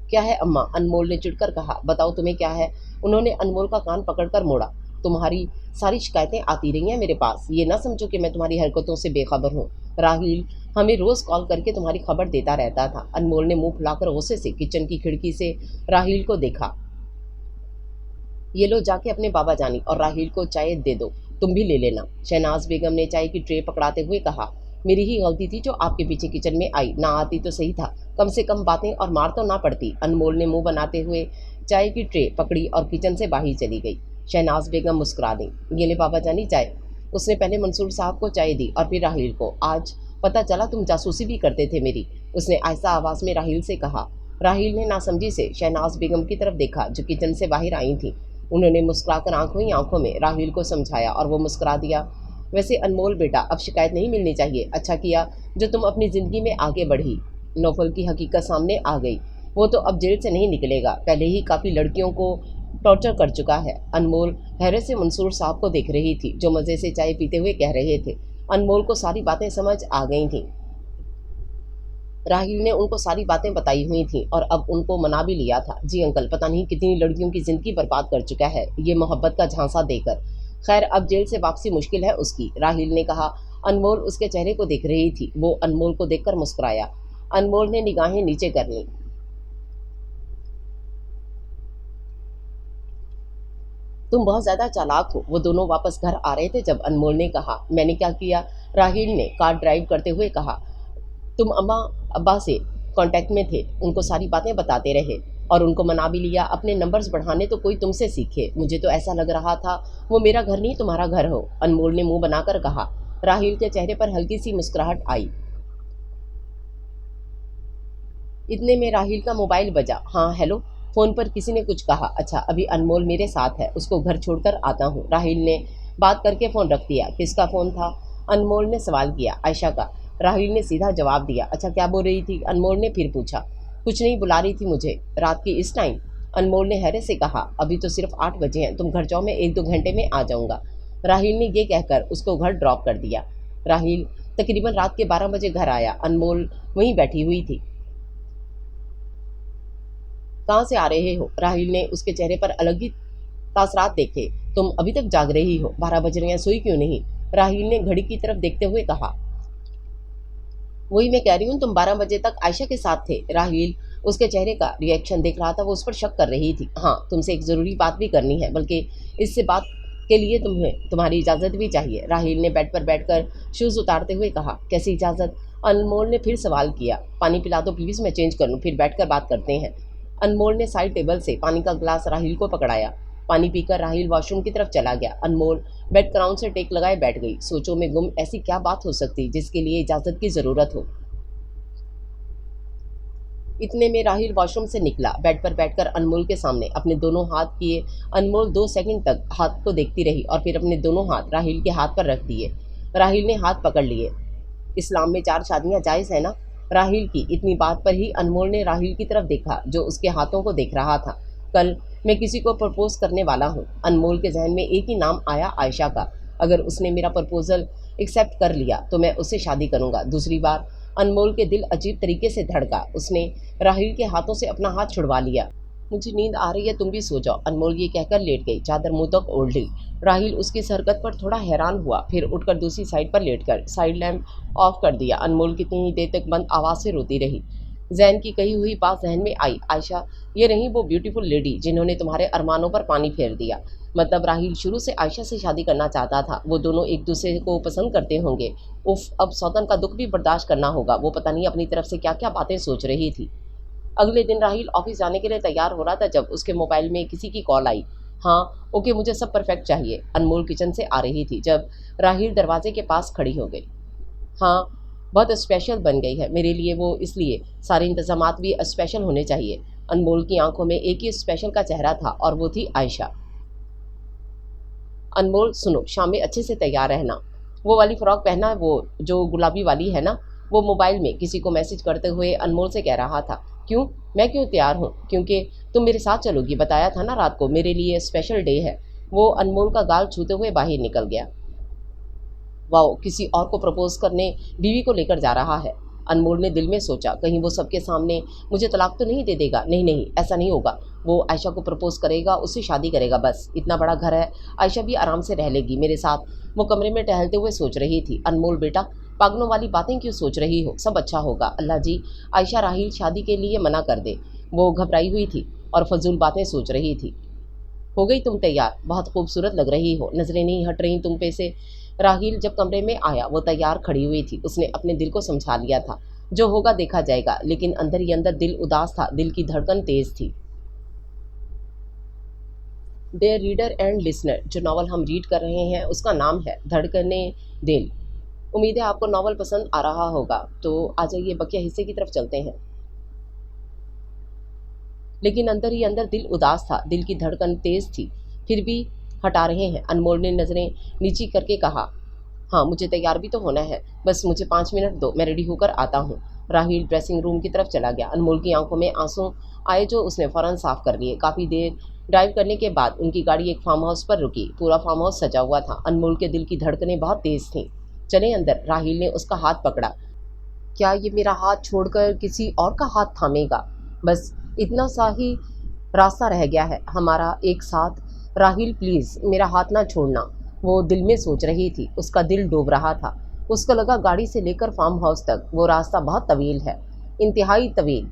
क्या है अम्मा? अनमोल ने चिढ़कर कहा। बताओ तुम्हें क्या है? उन्होंने अनमोल का कान पकड़कर मोड़ा। तुम्हारी सारी शिकायतें आती रही हैं मेरे पास, ये ना समझो कि मैं तुम्हारी हरकतों से बेखबर हूँ। राहील हमें रोज़ कॉल करके तुम्हारी खबर देता रहता था। अनमोल ने मुंह फुलाकर गुस्से से किचन की खिड़की से राहील को देखा। ये लो, जाके अपने बाबा जानी और राहील को चाय दे दो, तुम भी ले लेना। शहनाज बेगम ने चाय की ट्रे पकड़ाते हुए कहा। मेरी ही गलती थी जो आपके पीछे किचन में आई, ना आती तो सही था, कम से कम बातें और मार तो ना पड़ती। अनमोल ने मुंह बनाते हुए चाय की ट्रे पकड़ी और किचन से बाहर चली गई। शहनाज बेगम मुस्कुरा दी। ये ले बाबा जानी चाय। उसने पहले मंसूर साहब को चाय दी और फिर राहील को। आज पता चला तुम जासूसी भी करते थे मेरी, उसने आहिस्ता आवाज़ में राहील से कहा। राहील ने नासमझी से शहनाज बेगम की तरफ देखा जो किचन से बाहर आई थी। उन्होंने मुस्कुराकर आंखों ही आंखों में राहील को समझाया और वो मुस्कुरा दिया। वैसे अनमोल बेटा, अब शिकायत नहीं मिलनी चाहिए। अच्छा किया जो तुम अपनी ज़िंदगी में आगे बढ़ी। नौफल की हकीकत सामने आ गई। वो तो अब जेल से नहीं निकलेगा, पहले ही काफ़ी लड़कियों को टॉर्चर कर चुका है। अनमोल हैरत से मंसूर साहब को देख रही थी जो मज़े से चाय पीते हुए कह रहे थे। अनमोल को सारी बातें समझ आ गई थीं। राहील ने उनको सारी बातें बताई हुई थी और अब उनको मना भी लिया था। जी अंकल, पता नहीं कितनी लड़कियों की ज़िंदगी बर्बाद कर चुका है ये मोहब्बत का झांसा देकर। खैर, अब जेल से वापसी मुश्किल है उसकी, राहील ने कहा। अनमोल उसके चेहरे को देख रही थी। वो अनमोल को देखकर मुस्कुराया। अनमोल ने निगाहें नीचे कर लीं। तुम बहुत ज़्यादा चालाक हो। वो दोनों वापस घर आ रहे थे जब अनमोल ने कहा। मैंने क्या किया? राहील ने कार ड्राइव करते हुए कहा। तुम अम्मा अब्बा से कांटेक्ट में थे, उनको सारी बातें बताते रहे और उनको मना भी लिया। अपने नंबर्स बढ़ाने तो कोई तुमसे सीखे। मुझे तो ऐसा लग रहा था वो मेरा घर नहीं तुम्हारा घर हो, अनमोल ने मुंह बनाकर कहा। राहील के चेहरे पर हल्की सी मुस्कुराहट आई। इतने में राहील का मोबाइल बजा। हाँ हेलो, फ़ोन पर किसी ने कुछ कहा। अच्छा, अभी अनमोल मेरे साथ है, उसको घर छोड़कर आता हूँ। राहील ने बात करके फ़ोन रख दिया। किसका फ़ोन था? अनमोल ने सवाल किया। आयशा का। राहिल ने सीधा जवाब दिया। अच्छा, क्या बोल रही थी? अनमोल ने फिर पूछा। कुछ नहीं, बुला रही थी मुझे। रात के इस टाइम? अनमोल ने हैरत से कहा। अभी तो सिर्फ 8 बजे हैं, तुम घर जाओ, मैं 1-2 घंटे में आ जाऊंगा। राहिल ने ये कहकर उसको घर ड्रॉप कर दिया। राहिल तकरीबन रात के 12 बजे घर आया। अनमोल वहीं बैठी हुई थी। कहाँ से आ रहे हो? राहिल ने उसके चेहरे पर अलग ही तासरात देखे। तुम अभी तक जाग रही हो? 12 बज रहे हैं, सोई क्यों नहीं? राहिल ने घड़ी की तरफ देखते हुए कहा। वही मैं कह रही हूँ, तुम 12 बजे तक आयशा के साथ थे। राहिल उसके चेहरे का रिएक्शन देख रहा था, वो उस पर शक कर रही थी। हाँ, तुमसे एक ज़रूरी बात भी करनी है, बल्कि इससे बात के लिए तुम्हारी इजाज़त भी चाहिए। राहिल ने बेड पर बैठकर शूज़ उतारते हुए कहा। कैसी इजाज़त? अनमोल ने फिर सवाल किया। पानी पिला दो प्लीज़, मैं चेंज कर लूँ, फिर बैठकर बात करते हैं। अनमोल ने साइड टेबल से पानी का गिलास राहिल को पकड़ाया। पानी पीकर राहिल वॉशरूम की तरफ चला गया। अनमोल बेड क्राउन से टेक लगाए बैठ गई। सोचों में गुम ऐसी क्या बात हो सकती जिसके लिए इजाज़त की ज़रूरत हो। इतने में राहिल वॉशरूम से निकला। बेड पर बैठकर अनमोल के सामने अपने दोनों हाथ किए। अनमोल 2 सेकंड तक हाथ को देखती रही और फिर अपने दोनों हाथ राहिल के हाथ पर रख दिए। राहिल ने हाथ पकड़ लिए। इस्लाम में 4 शादियां जायज़ है ना? राहिल की इतनी बात पर ही अनमोल ने राहिल की तरफ देखा, जो उसके हाथों को देख रहा था। कल मैं किसी को प्रपोज करने वाला हूँ। अनमोल के जहन में एक ही नाम आया, आयशा का। अगर उसने मेरा प्रपोजल एक्सेप्ट कर लिया तो मैं उससे शादी करूँगा। दूसरी बार अनमोल के दिल अजीब तरीके से धड़का। उसने राहिल के हाथों से अपना हाथ छुड़वा लिया। मुझे नींद आ रही है, तुम भी सो जाओ। अनमोल ये कहकर लेट गई, चादर मुंह तक ओढ़ ली। राहिल उसकी इस हरकत पर थोड़ा हैरान हुआ, फिर उठकर दूसरी साइड पर लेटकर साइड लैंप ऑफ कर दिया। अनमोल कितनी ही देर तक बंद आवाज़ से रोती रही। जैन की कही हुई बात जहन में आई। आयशा, ये रही वो ब्यूटीफुल लेडी जिन्होंने तुम्हारे अरमानों पर पानी फेर दिया। मतलब राहिल शुरू से आयशा से शादी करना चाहता था। वो दोनों एक दूसरे को पसंद करते होंगे। उफ, अब सौतन का दुख भी बर्दाश्त करना होगा। वो पता नहीं अपनी तरफ से क्या क्या बातें सोच रही थी। अगले दिन राहिल ऑफिस जाने के लिए तैयार हो रहा था जब उसके मोबाइल में किसी की कॉल आई। हाँ, ओके, मुझे सब परफेक्ट चाहिए। अनमोल किचन से आ रही थी जब राहिल दरवाजे के पास खड़ी हो गई। हाँ, बहुत स्पेशल बन गई है मेरे लिए वो, इसलिए सारे इंतजामात भी स्पेशल होने चाहिए। अनमोल की आंखों में एक ही स्पेशल का चेहरा था और वो थी आयशा। अनमोल सुनो, शाम में अच्छे से तैयार रहना। वो वाली फ़्रॉक पहना, वो जो गुलाबी वाली है ना? वो मोबाइल में किसी को मैसेज करते हुए अनमोल से कह रहा था। क्यों? मैं क्यों तैयार हूँ? क्योंकि तुम मेरे साथ चलोगी, बताया था ना रात को, मेरे लिए स्पेशल डे है। वो अनमोल का गाल छूते हुए बाहर निकल गया। वाओ, किसी और को प्रपोज करने बीवी को लेकर जा रहा है। अनमोल ने दिल में सोचा, कहीं वो सबके सामने मुझे तलाक तो नहीं दे देगा। नहीं नहीं, ऐसा नहीं होगा। वो आयशा को प्रपोज करेगा, उससे शादी करेगा बस। इतना बड़ा घर है, आयशा भी आराम से रह लेगी मेरे साथ। वो कमरे में टहलते हुए सोच रही थी। अनमोल बेटा, पागलों वाली बातें क्यों सोच रही हो? सब अच्छा होगा। अल्लाह जी, आयशा राहिल शादी के लिए मना कर दे। वो घबराई हुई थी और फजूल बातें सोच रही थी। हो गई तुम तैयार? बहुत खूबसूरत लग रही हो, नजरें नहीं हट रही तुम पे से। राहिल जब कमरे में आया वो तैयार खड़ी हुई थी। उसने अपने दिल को समझा लिया था, जो होगा देखा जाएगा, लेकिन अंदर ही अंदर दिल उदास था, दिल की धड़कन तेज थी। डियर रीडर एंड लिसनर, जो नावल हम रीड कर रहे हैं उसका नाम है धड़कने दिल। उम्मीद है आपको नावल पसंद आ रहा होगा। तो आ जाइए बकिया हिस्से की तरफ चलते हैं। लेकिन अंदर ही अंदर दिल उदास था, दिल की धड़कन तेज थी। फिर भी हटा रहे हैं। अनमोल ने नज़रें नीची करके कहा। हाँ, मुझे तैयार भी तो होना है, बस मुझे 5 मिनट दो, मैं रेडी होकर आता हूँ। राहिल ड्रेसिंग रूम की तरफ चला गया। अनमोल की आंखों में आंसू आए जो उसने फ़ौरन साफ कर लिए। काफ़ी देर ड्राइव करने के बाद उनकी गाड़ी एक फार्म हाउस पर रुकी। पूरा फार्म हाउस सजा हुआ था। अनमोल के दिल की धड़कनें बहुत तेज़ थीं। चले अंदर। राहिल ने उसका हाथ पकड़ा। क्या ये मेरा हाथ छोड़कर किसी और का हाथ थामेगा? बस इतना सा ही रास्ता रह गया है हमारा एक साथ। राहिल प्लीज़ मेरा हाथ ना छोड़ना। वो दिल में सोच रही थी। उसका दिल डूब रहा था। उसको लगा गाड़ी से लेकर फार्म हाउस तक वो रास्ता बहुत तवील है, इंतहाई तवील,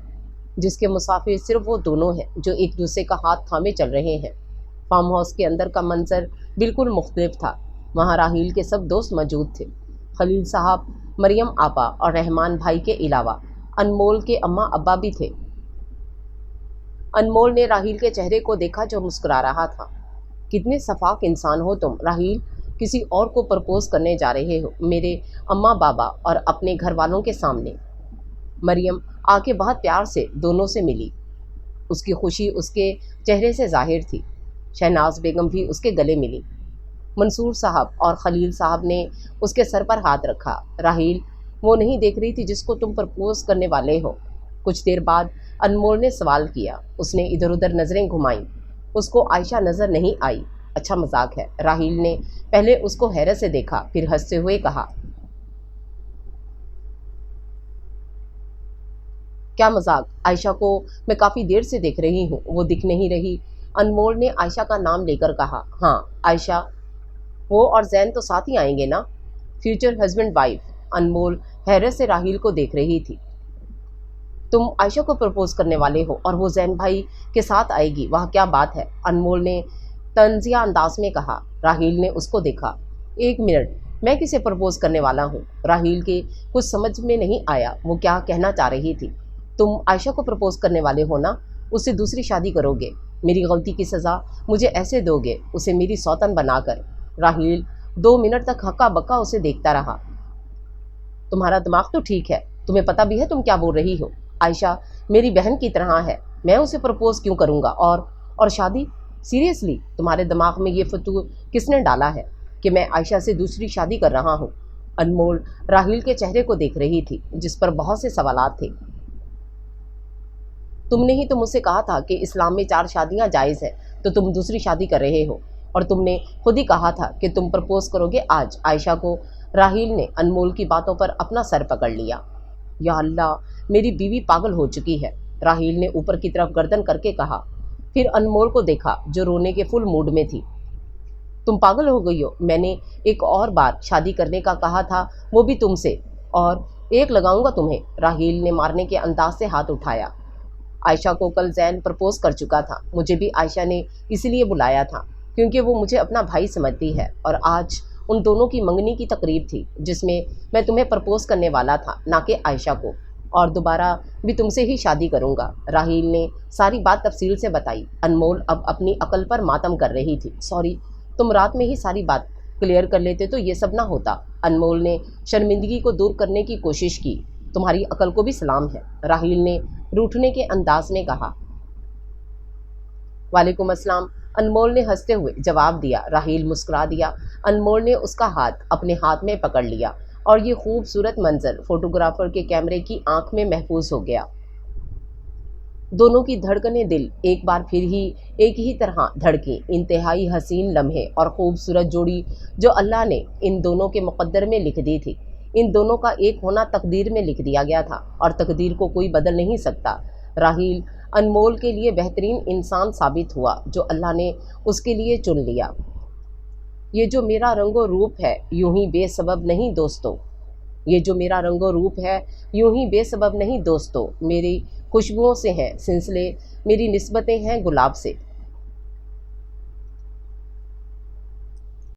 जिसके मुसाफिर सिर्फ वो दोनों हैं जो एक दूसरे का हाथ थामे चल रहे हैं। फार्म हाउस के अंदर का मंजर बिल्कुल मुख्तलिफ था। वहाँ राहिल के सब दोस्त मौजूद थे। खलील साहब, मरियम आपा और रहमान भाई के अलावा अनमोल के अम्मा अब्बा भी थे। अनमोल ने राहिल के चेहरे को देखा जो मुस्कुरा रहा था। कितने सफाक इंसान हो तुम राहिल, किसी और को प्रपोज करने जा रहे हो मेरे अम्मा बाबा और अपने घर वालों के सामने। मरियम आके बहुत प्यार से दोनों से मिली। उसकी खुशी उसके चेहरे से जाहिर थी। शहनाज बेगम भी उसके गले मिली। منصور صاحب اور خلیل صاحب نے اس کے سر پر ہاتھ رکھا۔ راحیل وہ نہیں دیکھ رہی تھی جس کو تم پرپوز کرنے والے ہو؟ کچھ دیر بعد انمول نے سوال کیا۔ اس نے ادھر ادھر نظریں گھمائیں۔ اس کو عائشہ نظر نہیں آئی۔ اچھا مذاق ہے۔ راحیل نے پہلے اس کو حیرت سے دیکھا، پھر ہنستے ہوئے کہا، کیا مذاق؟ عائشہ کو میں کافی دیر سے دیکھ رہی ہوں، وہ دکھ نہیں رہی؟ انمول نے عائشہ کا نام لے کر کہا۔ ہاں عائشہ، وہ اور زین تو ساتھ ہی آئیں گے نا؟ Future husband wife. انمول حیرت سے راحیل کو دیکھ رہی تھی۔ تم عائشہ کو پرپوز کرنے والے ہو اور وہ زین بھائی کے ساتھ آئے گی؟ واہ کیا بات ہے، انمول نے طنزیہ انداز میں کہا۔ راحیل نے اس کو دیکھا۔ ایک منٹ، میں کسے پرپوز کرنے والا ہوں؟ راحیل کے کچھ سمجھ میں نہیں آیا وہ کیا کہنا چاہ رہی تھی۔ تم عائشہ کو پرپوز کرنے والے ہو نا؟ اس سے دوسری شادی کرو گے؟ میری غلطی کی سزا مجھے ایسے دو گے، اسے میری سوتن بنا کر؟ راحیل 2 منٹ تک ہکا بکا اسے دیکھتا رہا۔ تمہارا دماغ تو ٹھیک ہے، تمہیں پتہ بھی ہے تم کیا بول رہی ہو؟ عائشہ میری بہن کی طرح ہے، میں اسے پرپوز کیوں کروں گا؟ اور شادی؟ سیریسلی تمہارے دماغ میں یہ فتور کس نے ڈالا ہے کہ میں عائشہ سے دوسری شادی کر رہا ہوں؟ انمول راحیل کے چہرے کو دیکھ رہی تھی جس پر بہت سے سوالات تھے۔ تم نے ہی تو مجھ سے کہا تھا کہ اسلام میں 4 شادیاں جائز ہیں، تو تم دوسری شادی کر رہے ہو، اور تم نے خود ہی کہا تھا کہ تم پرپوز کرو گے آج عائشہ کو۔ راحیل نے انمول کی باتوں پر اپنا سر پکڑ لیا۔ یا اللہ، میری بیوی پاگل ہو چکی ہے، راحیل نے اوپر کی طرف گردن کر کے کہا، پھر انمول کو دیکھا جو رونے کے فل موڈ میں تھی۔ تم پاگل ہو گئی ہو، میں نے ایک اور بار شادی کرنے کا کہا تھا، وہ بھی تم سے، اور ایک لگاؤں گا تمہیں۔ راحیل نے مارنے کے انداز سے ہاتھ اٹھایا۔ عائشہ کو کل زین پرپوز کر چکا تھا، مجھے بھی عائشہ نے اس لیے بلایا تھا کیونکہ وہ مجھے اپنا بھائی سمجھتی ہے، اور آج ان دونوں کی منگنی کی تقریب تھی جس میں میں تمہیں پرپوز کرنے والا تھا، نہ کہ عائشہ کو، اور دوبارہ بھی تم سے ہی شادی کروں گا۔ راحیل نے ساری بات تفصیل سے بتائی۔ انمول اب اپنی عقل پر ماتم کر رہی تھی۔ سوری، تم رات میں ہی ساری بات کلیئر کر لیتے تو یہ سب نہ ہوتا۔ انمول نے شرمندگی کو دور کرنے کی کوشش کی۔ تمہاری عقل کو بھی سلام ہے، راحیل نے روٹھنے کے انداز میں کہا۔ وعلیکم السلام، انمول نے ہنستے ہوئے جواب دیا۔ راحیل مسکرا دیا۔ انمول نے اس کا ہاتھ اپنے ہاتھ میں پکڑ لیا، اور یہ خوبصورت منظر فوٹوگرافر کے کیمرے کی آنکھ میں محفوظ ہو گیا۔ دونوں کی دھڑکنیں دل ایک بار پھر ہی ایک ہی طرح دھڑکیں۔ انتہائی حسین لمحے اور خوبصورت جوڑی جو اللہ نے ان دونوں کے مقدر میں لکھ دی تھی۔ ان دونوں کا ایک ہونا تقدیر میں لکھ دیا گیا تھا، اور تقدیر کو کوئی بدل نہیں سکتا۔ راحیل انمول کے لیے بہترین انسان ثابت ہوا جو اللہ نے اس کے لیے چن لیا۔ یہ جو میرا رنگ و روپ ہے یوں ہی بے سبب نہیں دوستو، یہ جو میرا رنگ و روپ ہے یوں ہی بے سبب نہیں دوستو، میری خوشبوؤں سے ہیں سلسلے، میری نسبتیں ہیں گلاب سے،